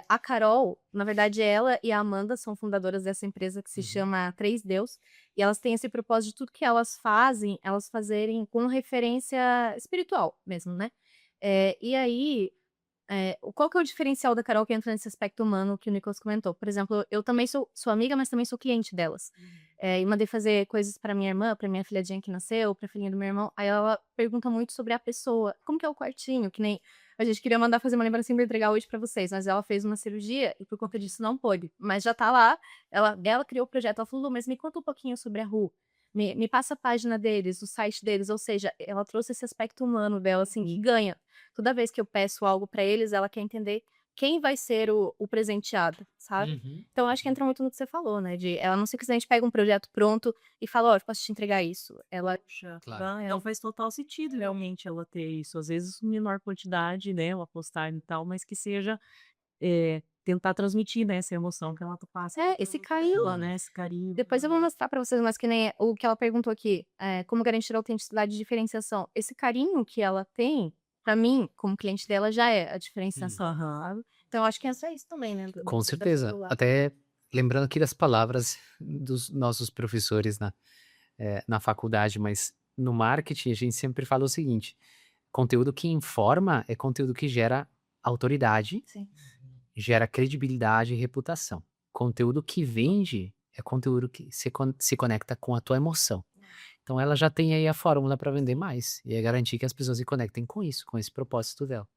a Carol, na verdade, ela e a Amanda são fundadoras dessa empresa que se chama Três Deus, e elas têm esse propósito de tudo que elas fazem, elas fazerem com referência espiritual mesmo, né? E aí, qual que é o diferencial da Carol que entra nesse aspecto humano que o Nicolas comentou? Por exemplo, eu também sou amiga, mas também sou cliente delas. E mandei fazer coisas pra minha irmã, pra minha filhadinha que nasceu, pra filhinha do meu irmão. Aí ela pergunta muito sobre a pessoa. Como que é o quartinho? Que nem a gente queria mandar fazer uma lembrancinha pra entregar hoje pra vocês, mas ela fez uma cirurgia e por conta disso não pôde. Mas já tá lá, ela criou o projeto. Ela falou, "Lu, mas me conta um pouquinho sobre a Ru. Me passa a página deles, o site deles." Ou seja, ela trouxe esse aspecto humano dela, assim, que ganha. Toda vez que eu peço algo pra eles, ela quer entender quem vai ser o presenteado, sabe? Então, eu acho que entra muito no que você falou, né? Ela não simplesmente pega um projeto pronto e fala, ó, eu posso te entregar isso. Ela, Poxa, Claro. então faz total sentido realmente ela ter isso. Às vezes, em menor quantidade, né? Uma postagem e tal, mas que seja tentar transmitir, né, essa emoção que ela passa esse pra carinho. pessoa, né? Esse carinho. Depois eu vou mostrar pra vocês, mas que nem o que ela perguntou aqui, como garantir a autenticidade e diferenciação. Esse carinho que ela tem, pra mim, como cliente dela, já é a diferenciação. Aham. Então, eu acho que é só isso também, né? Com certeza. Até lembrando aqui das palavras dos nossos professores na faculdade, mas no marketing a gente sempre fala o seguinte: conteúdo que informa é conteúdo que gera autoridade, Sim. gera credibilidade e reputação. Conteúdo que vende é conteúdo que se conecta com a tua emoção. Então ela já tem aí a fórmula para vender mais e é garantir que as pessoas se conectem com isso, com esse propósito dela.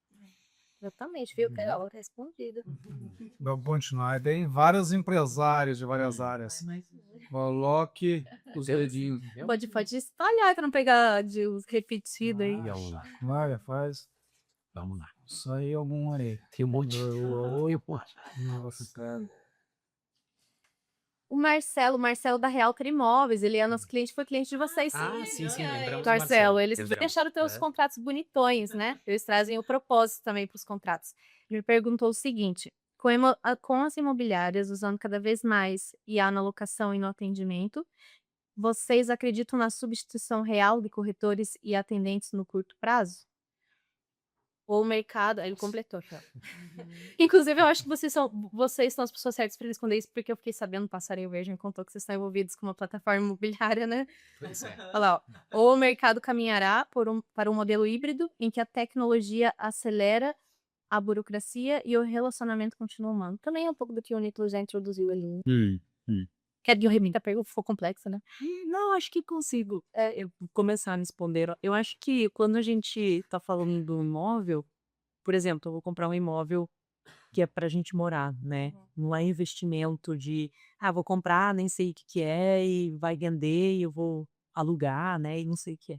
Exatamente, viu? Carol, respondido. Vamos continuar. Tem vários empresários de várias áreas. Coloque os dedinhos. Pode espalhar pra não pegar de os repetidos aí. Vamos lá. Vai, faz. Vamos lá. Isso aí é algum aí. Tem um monte. Oi, pô. Nossa, cara. O Marcelo da Real Imóveis, ele é nosso cliente, foi cliente de vocês. Sim, lembramos do Marcelo, eles Lembramos. deixaram teus É. contratos bonitões, né? Eles trazem o propósito também para os contratos. Ele me perguntou o seguinte: com as imobiliárias usando cada vez mais IA na locação e no atendimento, vocês acreditam na substituição real de corretores e atendentes no curto prazo? Ou o mercado, aí ele completou. Inclusive, eu acho que vocês são as pessoas certas para responder isso, porque eu fiquei sabendo, o Passarinho Verde me contou que vocês estão envolvidos com uma plataforma imobiliária, né? Pois é. Olha lá, ó. Ou o mercado caminhará para um modelo híbrido em que a tecnologia acelera a burocracia e o relacionamento continua humano. Também é um pouco do que o Nicolas já introduziu ali. Quer que eu repita a pergunta? Ficou complexa, né? Não, acho que consigo eu vou começar a responder. Ó. Eu acho que quando a gente tá falando do imóvel, por exemplo, eu vou comprar um imóvel que é pra gente morar, né? Não é investimento de, vou comprar, nem sei o que que é, e vai vender, e eu vou alugar, né? E não sei o que é.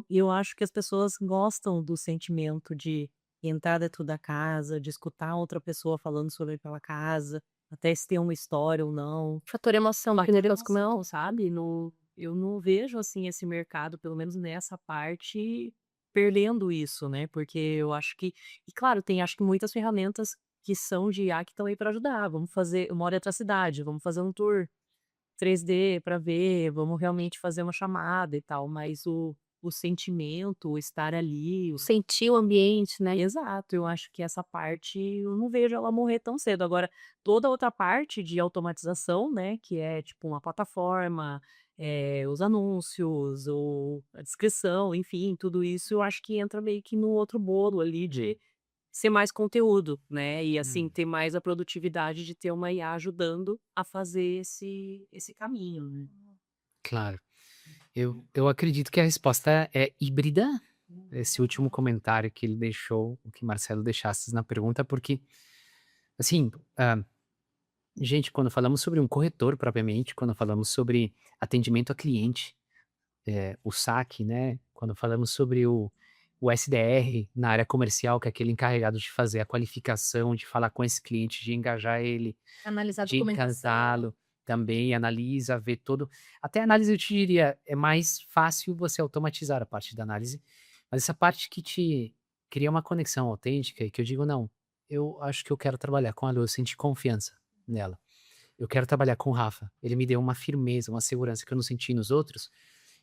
Eu acho que as pessoas gostam do sentimento de entrar dentro da casa, de escutar outra pessoa falando sobre aquela casa, até se tem uma história ou não. Fator emoção, Fator que Nicolas emoção, comentou. sabe? Eu não vejo, assim, esse mercado, pelo menos nessa parte, perdendo isso, né? Porque eu acho que... E claro, tem acho que muitas ferramentas que são de IA que estão aí para ajudar. Vamos fazer... Eu moro em outra cidade, vamos fazer um tour 3D para ver, vamos realmente fazer uma chamada e tal, mas o sentimento, o estar ali, Sentir o ambiente, né? Exato, eu acho que essa parte eu não vejo ela morrer tão cedo. Agora, toda a outra parte de automatização, né, que é tipo uma plataforma, os anúncios, ou a descrição, enfim, tudo isso eu acho que entra meio que no outro bolo ali de ser mais conteúdo, né? E assim, ter mais a produtividade de ter uma IA ajudando a fazer esse caminho, né? Claro. Eu acredito que a resposta é híbrida. Esse último comentário que ele deixou, o que Marcelo deixasse na pergunta, porque, assim, gente, quando falamos sobre um corretor propriamente, quando falamos sobre atendimento a cliente, o saque, né? Quando falamos sobre o SDR na área comercial, que é aquele encarregado de fazer a qualificação, de falar com esse cliente, de engajar ele, Analisar a de documentação. encantá-lo. também analisa, vê todo. Até a análise, eu te diria, é mais fácil você automatizar a parte da análise, mas essa parte que te cria uma conexão autêntica e que eu digo, não, eu acho que eu quero trabalhar com a Lu, eu senti confiança nela. Eu quero trabalhar com o Rafa. Ele me deu uma firmeza, uma segurança que eu não senti nos outros.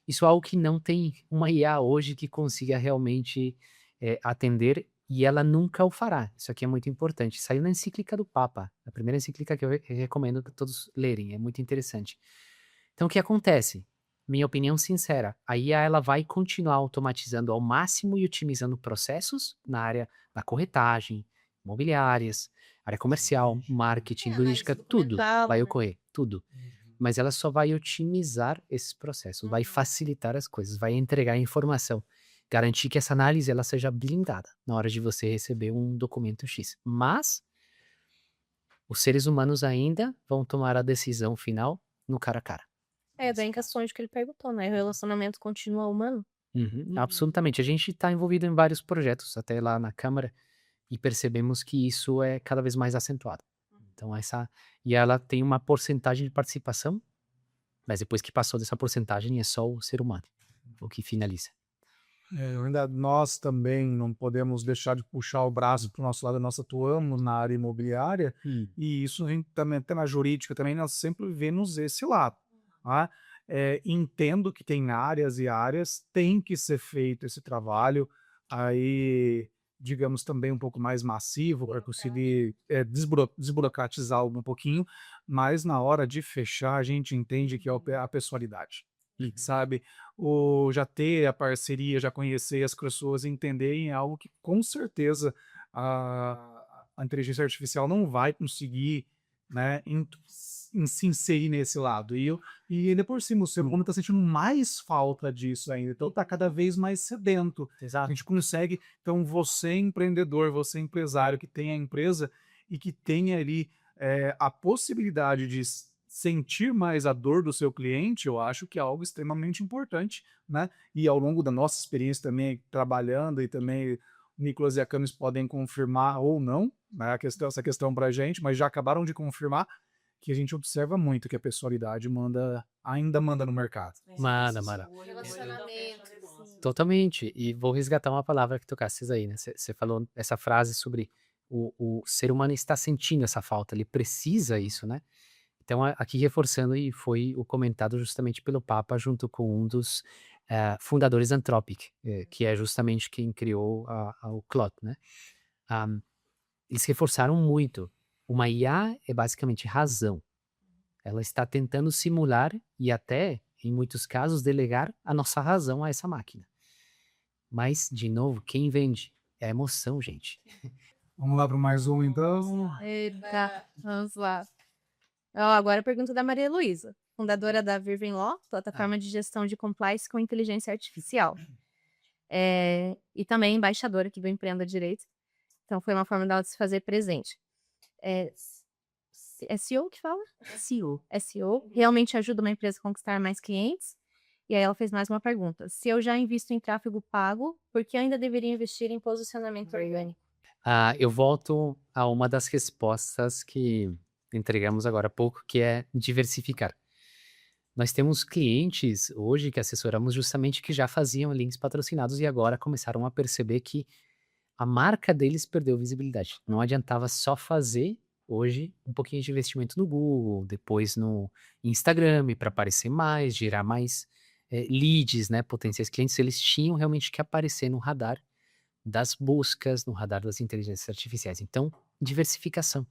Isso é algo que não tem uma IA hoje que consiga realmente atender e ela nunca o fará. Isso aqui é muito importante. Saiu na encíclica do Papa, a primeira encíclica que eu recomendo que todos lerem, é muito interessante. Então, o que acontece? Minha opinião sincera, a IA ela vai continuar automatizando ao máximo e otimizando processos na área da corretagem, imobiliárias, área comercial, marketing, logística, tudo vai ocorrer, tudo. Mas ela só vai otimizar esses processos, vai facilitar as coisas, vai entregar informação, garantir que essa análise ela seja blindada na hora de você receber um documento X. Mas os seres humanos ainda vão tomar a decisão final no cara a cara. Bem questões que ele perguntou, né? O relacionamento continua humano. Absolutamente. A gente está envolvido em vários projetos, até lá na Câmara, e percebemos que isso é cada vez mais acentuado. Então, e ela tem uma porcentagem de participação, mas depois que passou dessa porcentagem é só o ser humano o que finaliza. Nós também não podemos deixar de puxar o braço para o nosso lado, nós atuamos na área imobiliária, e isso a gente também, até na jurídica também, nós sempre vemos esse lado. Tá? Entendo que tem áreas e áreas, tem que ser feito esse trabalho, aí, digamos, também um pouco mais massivo, para conseguir desburocratizar um pouquinho, mas na hora de fechar, a gente entende que é a pessoalidade. Sabe, já ter a parceria, já conhecer as pessoas, entenderem é algo que com certeza a inteligência artificial não vai conseguir, né, se inserir nesse lado. E ainda por cima, o ser humano está sentindo mais falta disso ainda, então está cada vez mais sedento. A gente consegue, então você empreendedor, você empresário que tem a empresa e que tem ali a possibilidade de sentir mais a dor do seu cliente, eu acho que é algo extremamente importante, né? E ao longo da nossa experiência também trabalhando, e também o Nicolas e a Camis podem confirmar ou não, né, essa questão para a gente, mas já acabaram de confirmar que a gente observa muito que a pessoalidade ainda manda no mercado. Manda. Totalmente. E vou resgatar uma palavra que tocaste aí, né? Você falou essa frase sobre o ser humano está sentindo essa falta, ele precisa isso, né? Então, aqui reforçando, e foi o comentado justamente pelo Papa, junto com um dos fundadores da Anthropic, que é justamente quem criou o Claude, né? Eles reforçaram muito. Uma IA é basicamente razão. Ela está tentando simular e até, em muitos casos, delegar a nossa razão a essa máquina. Mas, de novo, quem vende? É a emoção, gente. Vamos lá para mais um, então. Eita, vamos lá. Agora a pergunta da Maria Luísa, fundadora da Virven Law, plataforma de gestão de compliance com inteligência artificial. E também embaixadora aqui do Empreenda Direito. Então foi uma forma dela de se fazer presente. SEO que fala? SEO. Realmente ajuda uma empresa a conquistar mais clientes? E aí ela fez mais uma pergunta. Se eu já invisto em tráfego pago, por que ainda deveria investir em posicionamento orgânico? Eu volto a uma das respostas que entregamos agora há pouco, que é diversificar. Nós temos clientes hoje que assessoramos justamente que já faziam links patrocinados e agora começaram a perceber que a marca deles perdeu visibilidade. Não adiantava só fazer hoje um pouquinho de investimento no Google, depois no Instagram para aparecer mais, gerar mais leads, né, potenciais clientes. Eles tinham realmente que aparecer no radar das buscas, no radar das inteligências artificiais. Então, diversificação.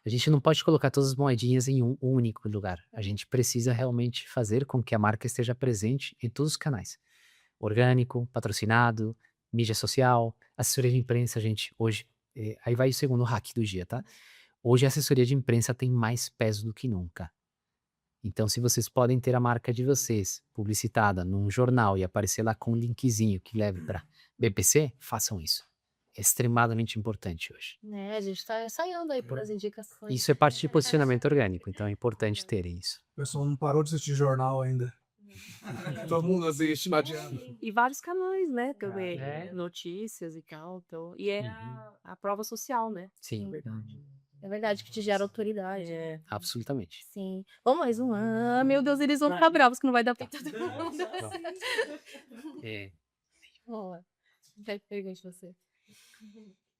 A gente não pode colocar todas as moedinhas em um único lugar. A gente precisa realmente fazer com que a marca esteja presente em todos os canais. Orgânico, patrocinado, mídia social, assessoria de imprensa, gente, hoje, aí vai o segundo hack do dia, tá? Hoje a assessoria de imprensa tem mais peso do que nunca. Então, se vocês podem ter a marca de vocês publicitada num jornal e aparecer lá com um linkzinho que leve para BPC, façam isso. É extremadamente importante hoje. A gente está ensaiando aí por as indicações. Isso é parte de posicionamento orgânico, então é importante terem isso. O pessoal não parou de assistir jornal ainda. Todo mundo assiste, não adianta. E vários canais, né, também, notícias e tal, então, e a prova social, né? Sim. É verdade que te gera autoridade. Absolutamente. Sim. Vamos mais um. Ah, meu Deus, eles vão ficar bravos que não vai dar pra todo mundo. É, Vamos lá. Vai, pergunte você.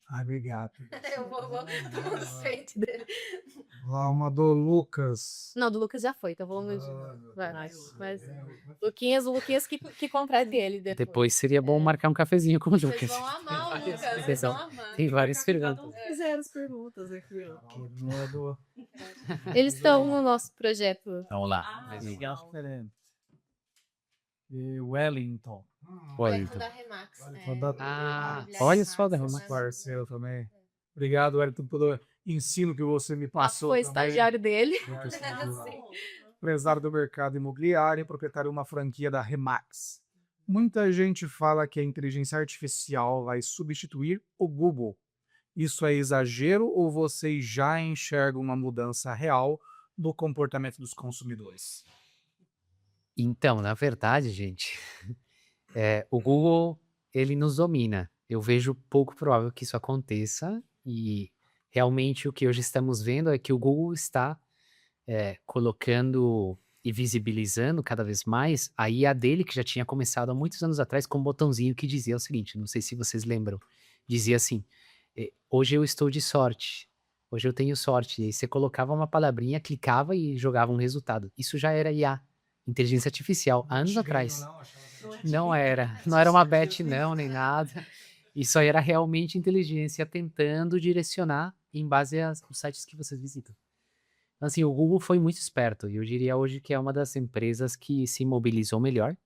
Ai, obrigado. Eu vou tomar na frente dele. Lá uma do Lucas. Não, do Lucas já foi, então vamos. Meu Vai, Deus. mas o Luquinhas que contrata ele depois. depois seria bom marcar um cafezinho com o Vocês Lucas. vão amar o Lucas, vocês Vocês vão vão- amar. Tem várias perguntas. Fizeram as perguntas aqui, ó. Que medo. Eles estão no nosso projeto. Vamos lá. Legal. E Wellington. Wellington. Da Remax. Ah, olha só, da Remax. Parceiro também. Obrigado, Wellington, pelo ensino que você me passou. Foi também. estagiário dele. Muito sentido. Sim. Empresário do mercado imobiliário e proprietário de uma franquia da Remax. Muita gente fala que a inteligência artificial vai substituir o Google. Isso é exagero ou vocês já enxergam uma mudança real do comportamento dos consumidores? Então, na verdade, gente, o Google, ele nos domina. Eu vejo pouco provável que isso aconteça e realmente o que hoje estamos vendo é que o Google está colocando e visibilizando cada vez mais a IA dele, que já tinha começado há muitos anos atrás com um botãozinho que dizia o seguinte, não sei se vocês lembram, dizia assim, hoje eu estou de sorte, hoje eu tenho sorte, e aí você colocava uma palavrinha, clicava e jogava um resultado. Isso já era IA, inteligência artificial, há anos atrás. Não era uma bet não, nem nada. Isso aí era realmente inteligência tentando direcionar em base aos sites que vocês visitam. Então, assim, o Google foi muito esperto e eu diria hoje que é uma das empresas que se mobilizou melhor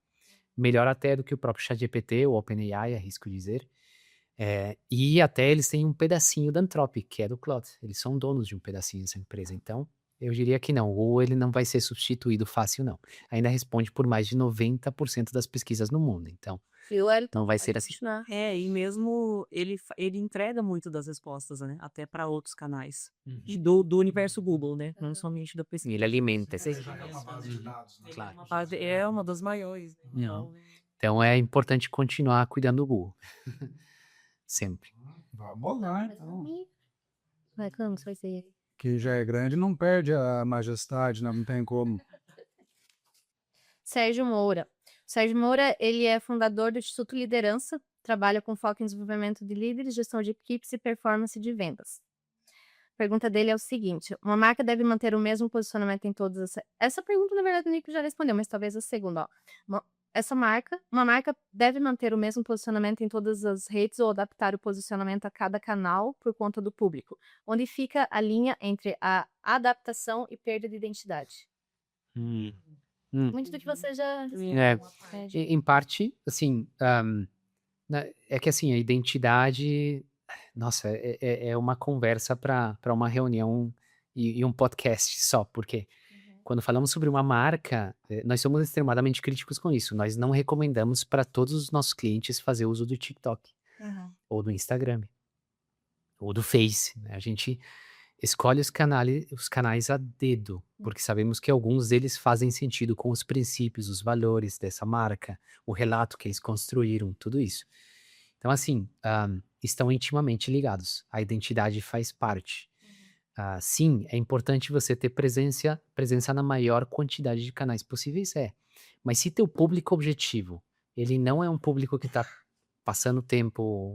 até do que o próprio ChatGPT, o OpenAI, arrisco dizer. E até eles têm um pedacinho da Anthropic, que é do Claude. Eles são donos de um pedacinho dessa empresa. Então, eu diria que não, o Google ele não vai ser substituído fácil, não. Ainda responde por mais de 90% das pesquisas no mundo. Então, Viu, Wellington? não vai ser assim. Continuar. E mesmo ele entrega muito das respostas, né? Até para outros canais. E do universo Google, né? Não somente da pesquisa. Ele alimenta. Claro. É uma das maiores. Né? Não. Então, é importante continuar cuidando do Google. Sempre. Vamos lá, então. Vai, Camus, vai ser. Que já é grande, não perde a majestade, né? Não tem como. Sérgio Moura. Sérgio Moura, ele é fundador do Instituto Liderança, trabalha com foco em desenvolvimento de líderes, gestão de equipes e performance de vendas. A pergunta dele é o seguinte, uma marca deve manter o mesmo posicionamento em todas as... Essa pergunta, na verdade, o Nico já respondeu, mas talvez a segunda, ó. Uma marca deve manter o mesmo posicionamento em todas as redes ou adaptar o posicionamento a cada canal por conta do público, onde fica a linha entre a adaptação e perda de identidade. Muito do que você já... Em parte, assim, é que assim, a identidade, nossa, é uma conversa para uma reunião e um podcast só, porque quando falamos sobre uma marca, nós somos extremadamente críticos com isso. Nós não recomendamos para todos os nossos clientes fazer uso do TikTok, ou do Instagram, ou do Face, né? A gente escolhe os canais a dedo, porque sabemos que alguns deles fazem sentido com os princípios, os valores dessa marca, o relato que eles construíram, tudo isso. Então, assim, estão intimamente ligados. A identidade faz parte. Sim, é importante você ter presença na maior quantidade de canais possíveis, mas se teu público objetivo, ele não é um público que está passando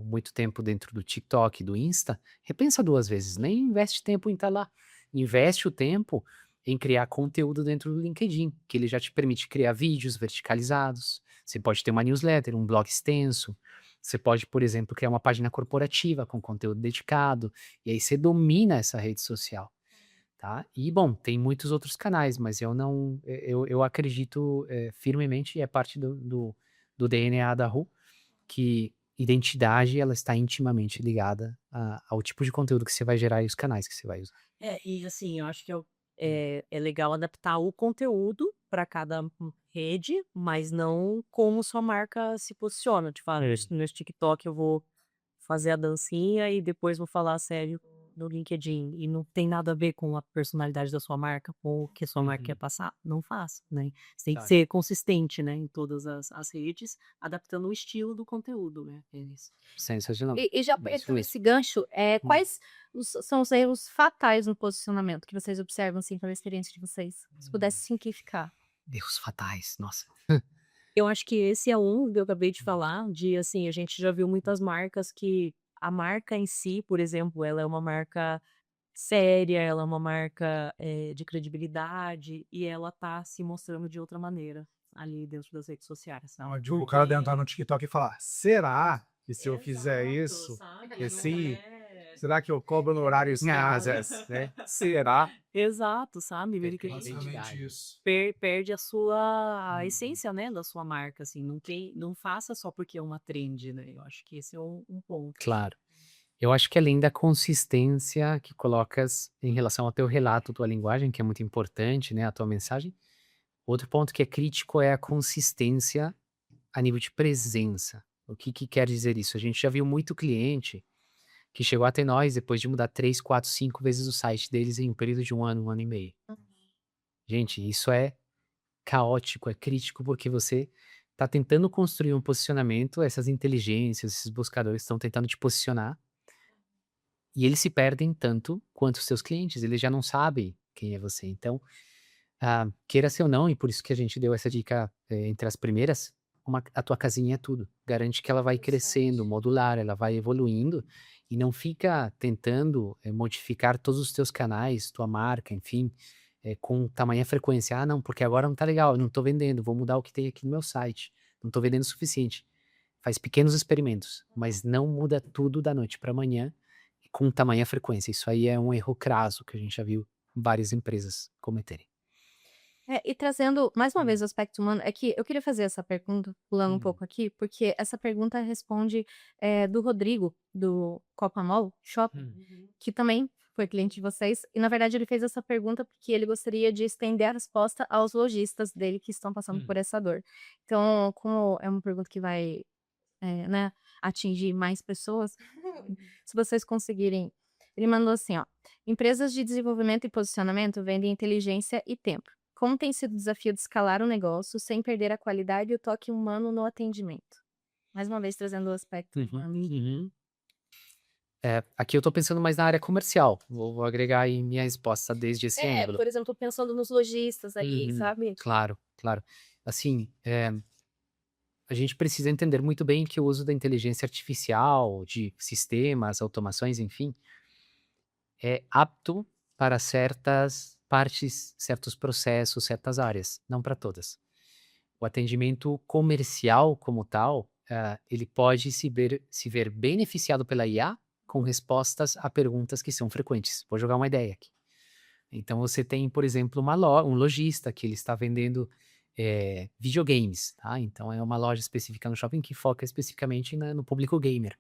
muito tempo dentro do TikTok, do Insta, repensa 2 vezes, nem investe tempo em estar lá, investe o tempo em criar conteúdo dentro do LinkedIn, que ele já te permite criar vídeos verticalizados, você pode ter uma newsletter, um blog extenso, você pode, por exemplo, criar uma página corporativa com conteúdo dedicado, e aí você domina essa rede social, tá? E, bom, tem muitos outros canais, mas eu acredito firmemente, e é parte do DNA da RU, que identidade, ela está intimamente ligada ao tipo de conteúdo que você vai gerar e os canais que você vai usar. E assim, eu acho que é legal adaptar o conteúdo para cada rede, mas não como sua marca se posiciona. Tipo, nesse TikTok eu vou fazer a dancinha e depois vou falar sério no LinkedIn e não tem nada a ver com a personalidade da sua marca, com o que a sua marca quer passar, não faça, né? Você tem que Claro. ser consistente, né, em todas as redes, adaptando o estilo do conteúdo, né? É isso. Sensacional. E já É isso aproveitando mesmo. esse gancho, quais são os erros fatais no posicionamento que vocês observam, assim, pela experiência de vocês? Se pudesse simplificar. Erros fatais, nossa. Eu acho que esse é um que eu acabei de falar, de assim, a gente já viu muitas marcas que a marca em si, por exemplo, ela é uma marca séria, ela é uma marca, de credibilidade e ela tá se mostrando de outra maneira ali dentro das redes sociais. Não, tipo, o cara deve entrar no TikTok e falar: será que se eu fizer Exato, isso, sabe? esse, Não é será que eu cobro no horário né? Será? exato, sabe? Ele Tem que identidade. isso. perde a sua a essência, né, da sua marca, assim, não faça só porque é uma trend, né, eu acho que esse é um ponto. Claro. Eu acho que além da consistência que colocas em relação ao teu relato, tua linguagem, que é muito importante, né, a tua mensagem, outro ponto que é crítico é a consistência a nível de presença. O que que quer dizer isso? A gente já viu muito cliente que chegou até nós depois de mudar 3, 4, 5 vezes o site deles em um período de um ano e meio. Gente, isso é caótico, é crítico, porque você está tentando construir um posicionamento, essas inteligências, esses buscadores estão tentando te posicionar, e eles se perdem tanto quanto os seus clientes, eles já não sabem quem é você. Então, queira-se ou não, e por isso que a gente deu essa dica entre as primeiras, a tua casinha é tudo. Garante que ela vai crescendo, modular, ela vai evoluindo, e não fica tentando modificar todos os teus canais, tua marca, enfim, com tamanha frequência. Ah, não, porque agora não tá legal, eu não tô vendendo, vou mudar o que tem aqui no meu site, não tô vendendo o suficiente. Faz pequenos experimentos, mas não muda tudo da noite para amanhã com tamanha frequência. Isso aí é um erro crasso que a gente já viu várias empresas cometerem. E trazendo mais uma vez o aspecto humano, é que eu queria fazer essa pergunta, pulando um Hum. pouco aqui, porque essa pergunta responde do Rodrigo, do Copa Mall Shopping, que também foi cliente de vocês, e na verdade ele fez essa pergunta porque ele gostaria de estender a resposta aos lojistas dele que estão passando por essa dor. Então, como é uma pergunta que vai, né, atingir mais pessoas, se vocês conseguirem. Ele mandou assim, ó. Empresas de desenvolvimento e posicionamento vendem inteligência e tempo. Como tem sido o desafio de escalar o negócio sem perder a qualidade e o toque humano no atendimento? Mais uma vez trazendo o aspecto humano. Aqui eu tô pensando mais na área comercial. Vou agregar aí minha resposta desde esse ângulo. Por exemplo, pensando nos lojistas aí, Uhum. sabe? Claro, claro. Assim, a gente precisa entender muito bem que o uso da inteligência artificial, de sistemas, automações, enfim, é apto para certas partes, certos processos, certas áreas, não para todas. O atendimento comercial como tal, ele pode se ver beneficiado pela IA com respostas a perguntas que são frequentes. Vou jogar uma ideia aqui. Então você tem, por exemplo, um lojista que ele está vendendo videogames, tá? Então é uma loja específica no shopping que foca especificamente no público gamer.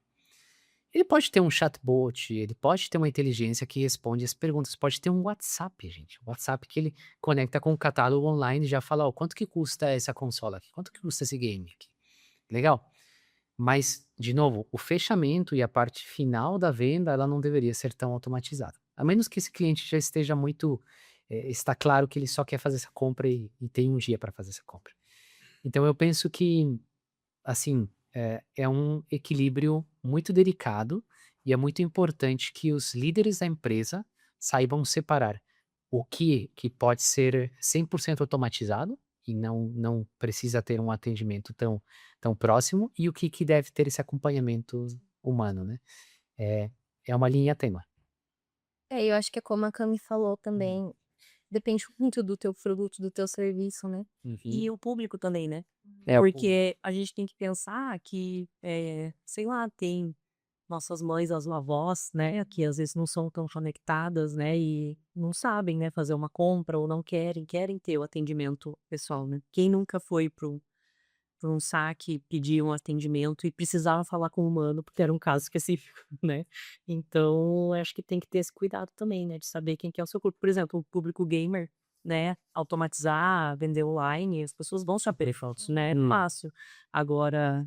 Ele pode ter um chatbot, ele pode ter uma inteligência que responde as perguntas, pode ter um WhatsApp, gente. Um WhatsApp que ele conecta com o catálogo online e já fala, ó, quanto que custa essa consola aqui? Quanto que custa esse game aqui? Legal? Mas, de novo, o fechamento e a parte final da venda, ela não deveria ser tão automatizada. A menos que esse cliente já esteja muito, está claro que ele só quer fazer essa compra e tem um dia para fazer essa compra. Então eu penso que assim, é um equilíbrio muito delicado e é muito importante que os líderes da empresa saibam separar o que pode ser 100% automatizado e não precisa ter um atendimento tão próximo e o que deve ter esse acompanhamento humano, né. É é uma linha tênue. Eu acho que é como a Cami falou também, depende muito do teu produto, do teu serviço, né? E o público também, né? É o público. Porque a gente tem que pensar que, sei lá, tem nossas mães, as avós, né, que às vezes não são tão conectadas, né, e não sabem, né, fazer uma compra ou não querem ter o atendimento pessoal, né. Quem nunca foi para um saque, pedir um atendimento e precisava falar com o humano, porque era um caso específico, né. Então, acho que tem que ter esse cuidado também, né, de saber quem que é o seu público. Por exemplo, o público gamer, né, automatizar, vender online, as pessoas vão saber fotos, né, é fácil. Agora,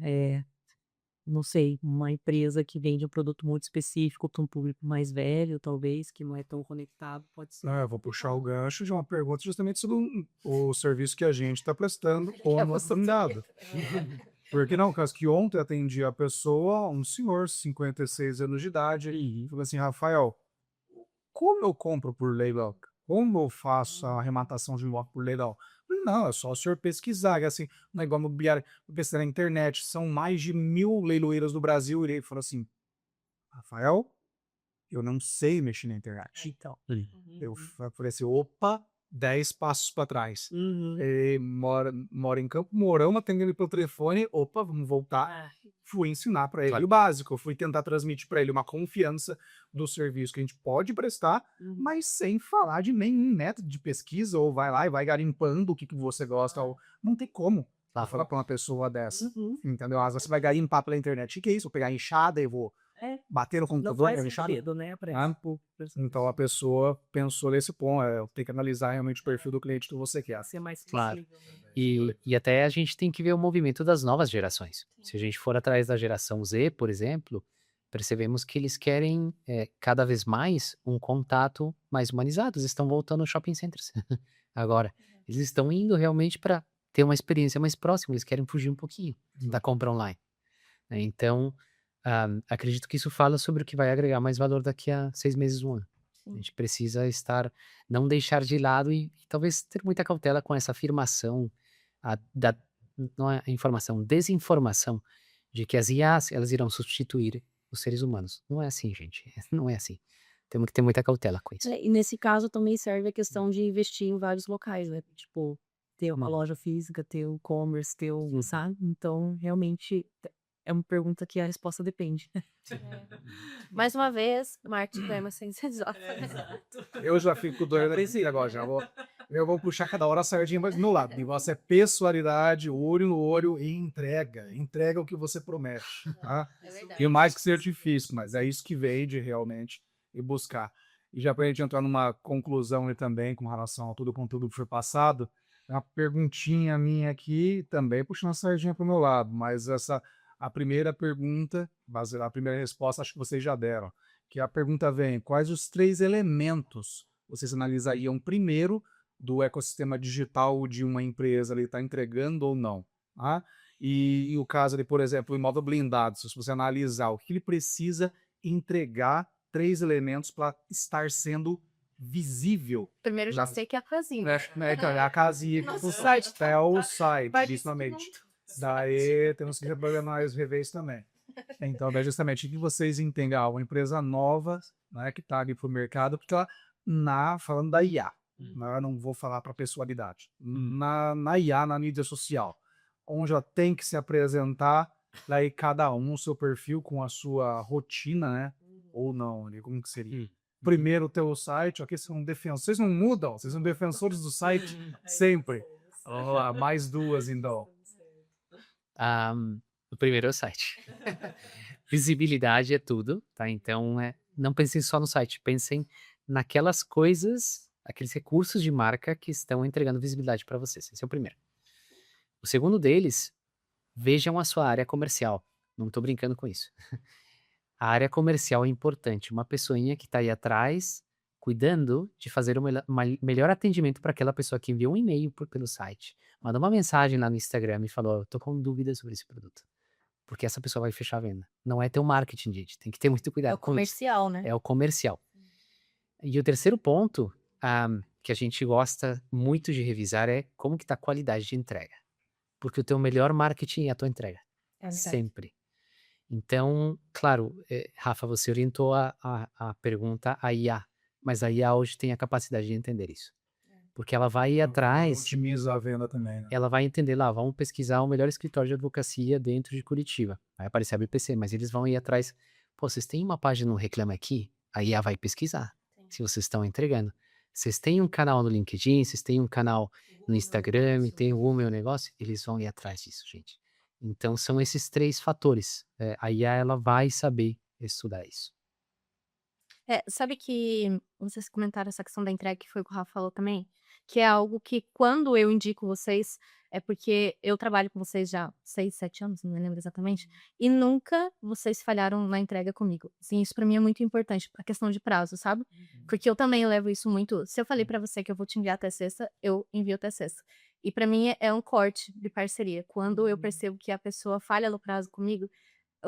não sei, uma empresa que vende um produto muito específico para um público mais velho, talvez, que não é tão conectado, pode ser Eu vou puxar o gancho de uma pergunta justamente sobre o serviço que a gente está prestando ou no dado. Por que não? Caso que ontem eu atendi a pessoa, um senhor, 56 anos de idade, e falou assim, Rafael, como eu compro por leilão? Como eu faço a arrematação de imóvel por leilão? Eu falei, não, é só o senhor pesquisar, que assim, não é igual imobiliário, eu pesquisei na internet, são mais de 1000 leiloeiras do Brasil, e ele falou assim, Rafael, eu não sei mexer na internet. então. Eu falei assim, opa, 10 passos para trás. Ele mora em Campo Mourão, atendendo ele pelo telefone, opa, vamos voltar. Fui ensinar para ele Claro. o básico, eu fui tentar transmitir para ele uma confiança do serviço que a gente pode prestar, mas sem falar de nenhum método de pesquisa, ou vai lá e vai garimpando o que você gosta, ou não tem como Claro. falar para uma pessoa dessa, entendeu? Às vezes você vai garimpar pela internet, o que é isso? Vou pegar a enxada e vou bater no Não computador, faz a enxada. sentido, né? Então a pessoa pensou nesse ponto, eu tenho que analisar realmente o perfil do cliente que você quer. Ser mais Claro. sensível, né? E até a gente tem que ver o movimento das novas gerações. Se a gente for atrás da geração Z, por exemplo, percebemos que eles querem cada vez mais um contato mais humanizado. Eles estão voltando aos shopping centers agora. Eles estão indo realmente para ter uma experiência mais próxima. Eles querem fugir um pouquinho da compra online, né? Então, acredito que isso fala sobre o que vai agregar mais valor daqui a 6 meses, um ano. A gente precisa não deixar de lado e talvez ter muita cautela com essa afirmação, não é informação, desinformação de que as IAs, elas irão substituir os seres humanos. Não é assim, gente. Não é assim. Temos que ter muita cautela com isso. E nesse caso também serve a questão de investir em vários locais, né? Tipo, ter uma loja física, ter o e-commerce, ter o, sabe? Então, realmente, é uma pergunta que a resposta depende. Mais uma vez, marketing Prema sem CJ. Eu já fico doido nesse agora, eu vou puxar cada hora a sardinha mais do meu lado. O negócio é pessoalidade, olho no olho e entrega. Entrega o que você promete, tá? É verdade. E mais que seja difícil, mas é isso que vende realmente e buscar. E já para a gente entrar numa conclusão ali também com relação a todo o conteúdo que foi passado, uma perguntinha minha aqui também puxando a sardinha para o meu lado, mas a primeira pergunta, a primeira resposta acho que vocês já deram, que a pergunta vem, quais os 3 elementos vocês analisariam primeiro do ecossistema digital de uma empresa ali está entregando ou não, tá? E o caso ali, por exemplo, o imóvel blindado, se você analisar o que ele precisa entregar 3 elementos para estar sendo visível. Primeiro já sei que é a casinha. Então, é a casinha, o site, é o site, principalmente. Daí temos que reprogramar os revés também. Então, é justamente o que vocês entendem, uma empresa nova, né, que está ali para o mercado, porque ela, falando da IA, né, eu não vou falar para pessoalidade, na IA, na mídia social, onde ela tem que se apresentar, daí cada um o seu perfil com a sua rotina, né, ou não, ali, como que seria? Primeiro ter o site, aqui são defensores, vocês não mudam, vocês são defensores do site sempre. Vamos lá, mais 2 então. O primeiro é o site. Visibilidade é tudo, tá? Então, não pensem só no site, pensem naquelas coisas, aqueles recursos de marca que estão entregando visibilidade para vocês. Esse é o primeiro. O segundo deles, vejam a sua área comercial. Não estou brincando com isso. A área comercial é importante. Uma pessoinha que está aí atrás, cuidando de fazer um melhor atendimento para aquela pessoa que enviou um e-mail pelo site. Manda uma mensagem lá no Instagram e falou, eu tô com dúvidas sobre esse produto. Porque essa pessoa vai fechar a venda. Não é teu marketing, gente. Tem que ter muito cuidado É o com isso. comercial, né? É o comercial. E o terceiro ponto, que a gente gosta muito de revisar é como que tá a qualidade de entrega. Porque o teu melhor marketing é a tua entrega. É verdade. Sempre. Então, claro, Rafa, você orientou a pergunta à IA, mas a IA hoje tem a capacidade de entender isso. Porque ela vai ir atrás, Otimiza a venda também, né? ela vai entender lá, vamos pesquisar o melhor escritório de advocacia dentro de Curitiba. Vai aparecer a BPC, mas eles vão ir atrás. Pô, vocês têm uma página no Reclame Aqui? A IA vai pesquisar se vocês estão entregando. Vocês têm um canal no LinkedIn, vocês têm um canal no Instagram, tem o meu negócio, eles vão ir atrás disso, gente. Então, são esses 3 fatores. A IA, ela vai saber estudar isso. Sabe que vocês comentaram essa questão da entrega, que foi o que o Rafa falou também, que é algo que quando eu indico vocês, é porque eu trabalho com vocês já há 6, 7 anos, não me lembro exatamente, e nunca vocês falharam na entrega comigo. Assim, isso pra mim é muito importante, a questão de prazo, sabe? Porque eu também levo isso muito. Se eu falei pra você que eu vou te enviar até sexta, eu envio até sexta. E pra mim é um corte de parceria. Quando eu percebo que a pessoa falha no prazo comigo,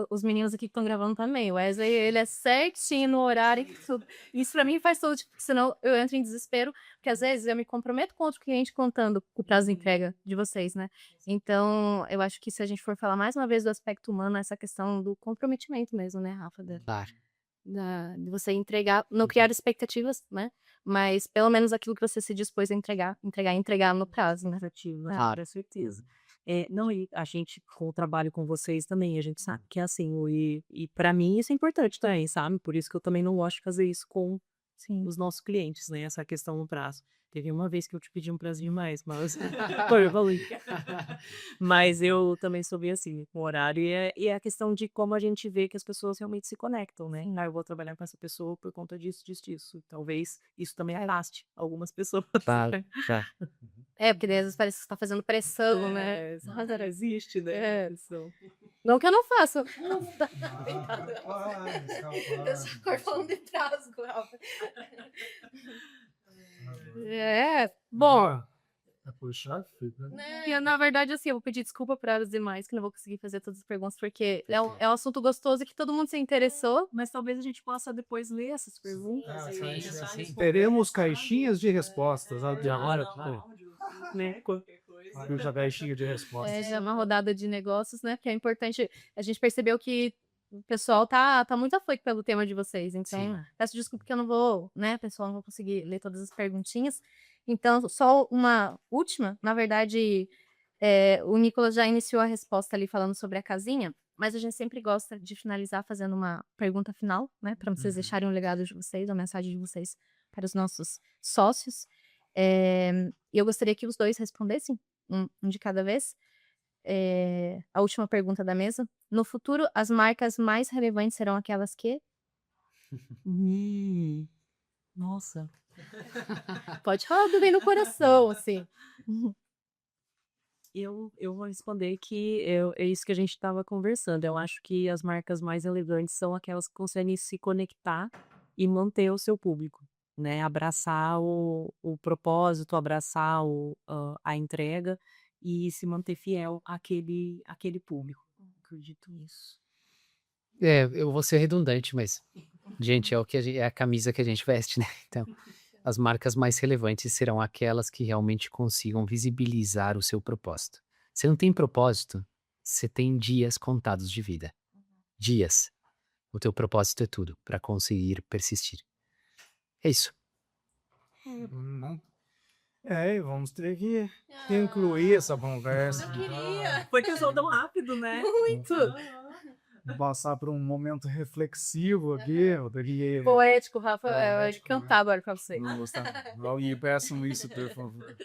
os meninos aqui que estão gravando também. O Wesley, ele é certinho no horário e tudo. Isso pra mim faz todo, tipo, senão eu entro em desespero, porque às vezes eu me comprometo com outro cliente contando com o prazo de entrega de vocês, né? Então, eu acho que se a gente for falar mais uma vez do aspecto humano, essa questão do comprometimento mesmo, né, Rafa? Claro. De você entregar, não criar expectativas, né? Mas pelo menos aquilo que você se dispôs a entregar no prazo, né? Expectativa, Claro. com certeza. Não, e a gente, com o trabalho com vocês também, a gente sabe que é assim, e para mim isso é importante também, sabe? Por isso que eu também não gosto de fazer isso com Sim. os nossos clientes, né? Essa questão no prazo. Teve uma vez que eu te pedi um prazinho mais, mas foi, eu falei. Mas eu também sou bem assim, com o horário, e é a questão de como a gente vê que as pessoas realmente se conectam, né? Ah, eu vou trabalhar com essa pessoa por conta disso, disso, disso. Talvez isso também afaste algumas pessoas. Claro, claro. Porque daí às vezes parece que você tá fazendo pressão, né? Mas não existe, né? É. Pressão. Não que eu não faça. Rapaz, Eu só ficou falando de prazo com o Rafa. Bom, É puxar, fica. né? E na verdade, assim, eu vou pedir desculpa para os demais, que não vou conseguir fazer todas as perguntas, porque é um assunto gostoso que todo mundo se interessou. Mas talvez a gente possa depois ler essas perguntas. Teremos caixinhas de respostas. De agora, Né? Já caixinha de respostas. Já é uma rodada de negócios, né? Que é importante. A gente percebeu que o pessoal tá muito afoito pelo tema de vocês. Então, Sim. peço desculpa que eu não vou, né, pessoal, não vou conseguir ler todas as perguntinhas. Então, só uma última. Na verdade, o Nicolas já iniciou a resposta ali falando sobre a casinha, mas a gente sempre gosta de finalizar fazendo uma pergunta final, né? Para vocês deixarem o legado de vocês, a mensagem de vocês para os nossos sócios. E eu gostaria que os dois respondessem, um de cada vez. A última pergunta da mesa. No futuro, as marcas mais relevantes serão aquelas que... Nossa. Pode falar do bem no coração, assim. Eu vou responder que é isso que a gente estava conversando. Eu acho que as marcas mais relevantes são aquelas que conseguem se conectar e manter o seu público, né? Abraçar o propósito, abraçar a entrega e se manter fiel àquele público. Acredito nisso. Eu vou ser redundante, mas, gente, é a camisa que a gente veste, né? Então, as marcas mais relevantes serão aquelas que realmente consigam visibilizar o seu propósito. Você não tem propósito, você tem dias contados de vida. Dias. O teu propósito é tudo para conseguir persistir. É isso. E vamos ter que incluir essa conversa. Eu queria. Foi que eu sou tão rápido, né? Muito. Passar por um momento reflexivo aqui. Eu teria... Poético, Rafa. Eu ia cantar agora pra você. Não gostar. E peçam isso, por favor.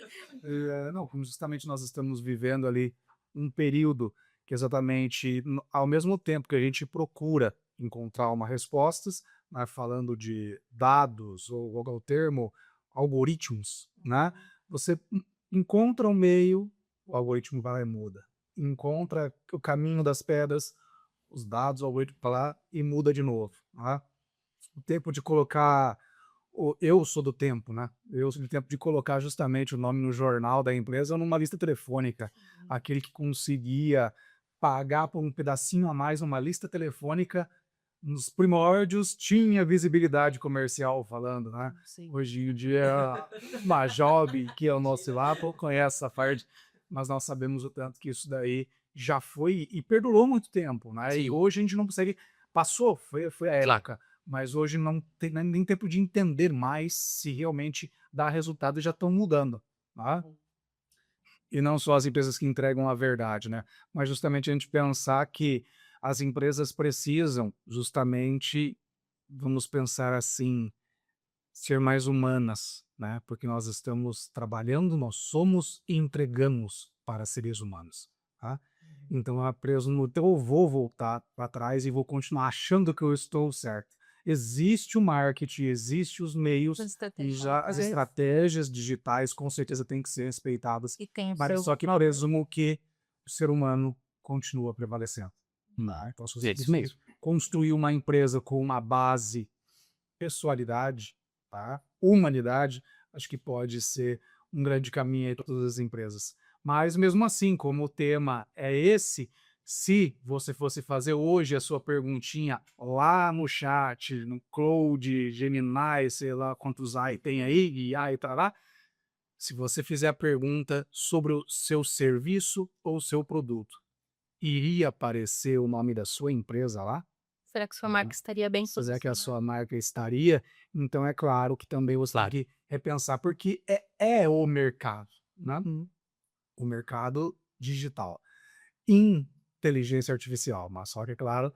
Não, como justamente nós estamos vivendo ali um período que exatamente, ao mesmo tempo que a gente procura encontrar uma respostas, né, falando de dados, ou o termo algoritmos, né, você encontra um meio, o algoritmo vai lá e muda. Encontra o caminho das pedras, os dados, o algoritmo vai lá e muda de novo. Né? O tempo de colocar... Eu sou do tempo, né? Eu sou do tempo de colocar justamente o nome no jornal da empresa ou numa lista telefônica. Aquele que conseguia pagar por um pedacinho a mais numa lista telefônica, nos primórdios tinha visibilidade comercial falando, né? Sim. Hoje em dia, uma Job, que é o nosso lá, conhece essa parte, mas nós sabemos o tanto que isso daí já foi e perdurou muito tempo, né? Sim. E hoje a gente não consegue... Passou, foi a Claro. época. Mas hoje não tem nem tempo de entender mais se realmente dá resultado e já estão mudando. Tá? E não só as empresas que entregam a verdade, né? Mas justamente a gente pensar que as empresas precisam justamente, vamos pensar assim, ser mais humanas, né? Porque nós estamos trabalhando, nós somos e entregamos para seres humanos. Tá? Então, eu vou voltar para trás e vou continuar achando que eu estou certo. existe o marketing, existe os meios As e estratégias. já as estratégias digitais com certeza têm que ser respeitadas. E tem o Mas seu... só que, no resumo, que o ser humano continua prevalecendo. Né? Então, se você É isso conseguir mesmo. construir uma empresa com uma base pessoalidade, tá? Humanidade, acho que pode ser um grande caminho aí para todas as empresas. Mas mesmo assim, como o tema é esse, se você fosse fazer hoje a sua perguntinha lá no chat, no Cloud, Gemini, sei lá quantos AI tem aí, e AI tá lá, se você fizer a pergunta sobre o seu serviço ou seu produto, iria aparecer o nome da sua empresa lá? Será que sua marca estaria bem Será que a posicionada? sua marca estaria? Então é claro que também você Claro. tem que repensar, porque é o mercado, né? O mercado digital. Inteligência artificial, mas só que é claro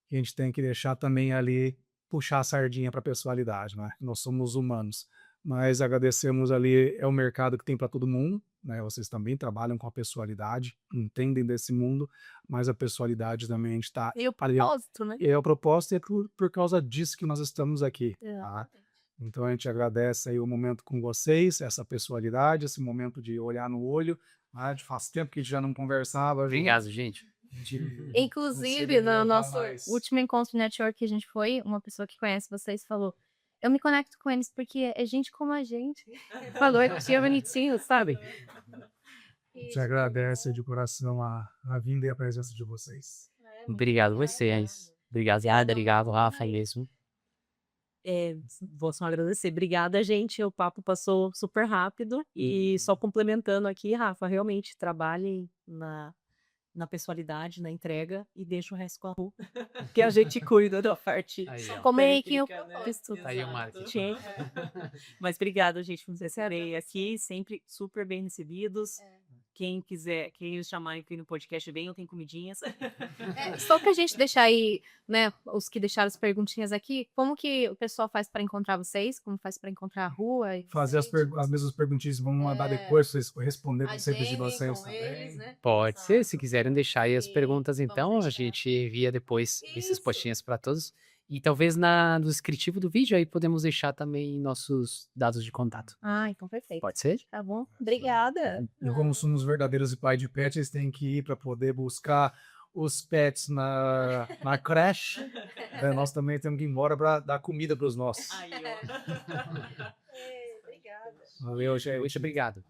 que a gente tem que deixar também ali, puxar a sardinha para a pessoalidade, né? Nós somos humanos, mas agradecemos ali, é o mercado que tem para todo mundo, né? Vocês também trabalham com a pessoalidade, entendem desse mundo, mas a pessoalidade também a gente está E o ali, ó, propósito, né? e é o propósito, e é por causa disso que nós estamos aqui, tá? Exatamente. Então a gente agradece aí o momento com vocês, essa pessoalidade, esse momento de olhar no olho, né? Faz tempo que a gente já não conversava junto. Obrigado, gente. Inclusive, no nosso último encontro network que a gente foi, uma pessoa que conhece vocês falou: eu me conecto com eles porque é gente como a gente. Falou, eu tinha bonitinho, sabe? A gente agradece de coração a vinda e a presença de vocês. Obrigado vocês. Obrigado, Rafa, mesmo. Vou só agradecer. Obrigada, gente. O papo passou super rápido. E só complementando aqui, Rafa, realmente trabalhem na pessoalidade, na entrega e deixa o resto com a Ru, que a gente cuida da parte Aí, ó. Como é que eu técnica, né? propósito. Tá aí o marketing. Exatamente. Mas obrigada, gente, por vocês estarem aqui, sempre super bem recebidos. Quem quiser, quem os chamarem aqui no podcast, venham, tem comidinhas. Só que a gente deixar aí, né, os que deixaram as perguntinhas aqui, como que o pessoal faz para encontrar vocês? Como faz para encontrar a rua? E Fazer vocês? as mesmas perguntinhas, vamos mandar depois, vocês responder sempre de Agendem vocês com eles, também. né? Pode ser, se quiserem deixar aí as E perguntas, vamos então, a deixar. gente envia depois esses Isso. postinhos para todos. E talvez no descritivo do vídeo aí podemos deixar também nossos dados de contato. Ah, então perfeito. Pode ser? Tá bom? Obrigada. E como somos verdadeiros pai de pet, eles têm que ir para poder buscar os pets na creche. Né? Nós também temos que ir embora para dar comida para os nossos. Aí, ó. Obrigada. Valeu, gente. Muito obrigado.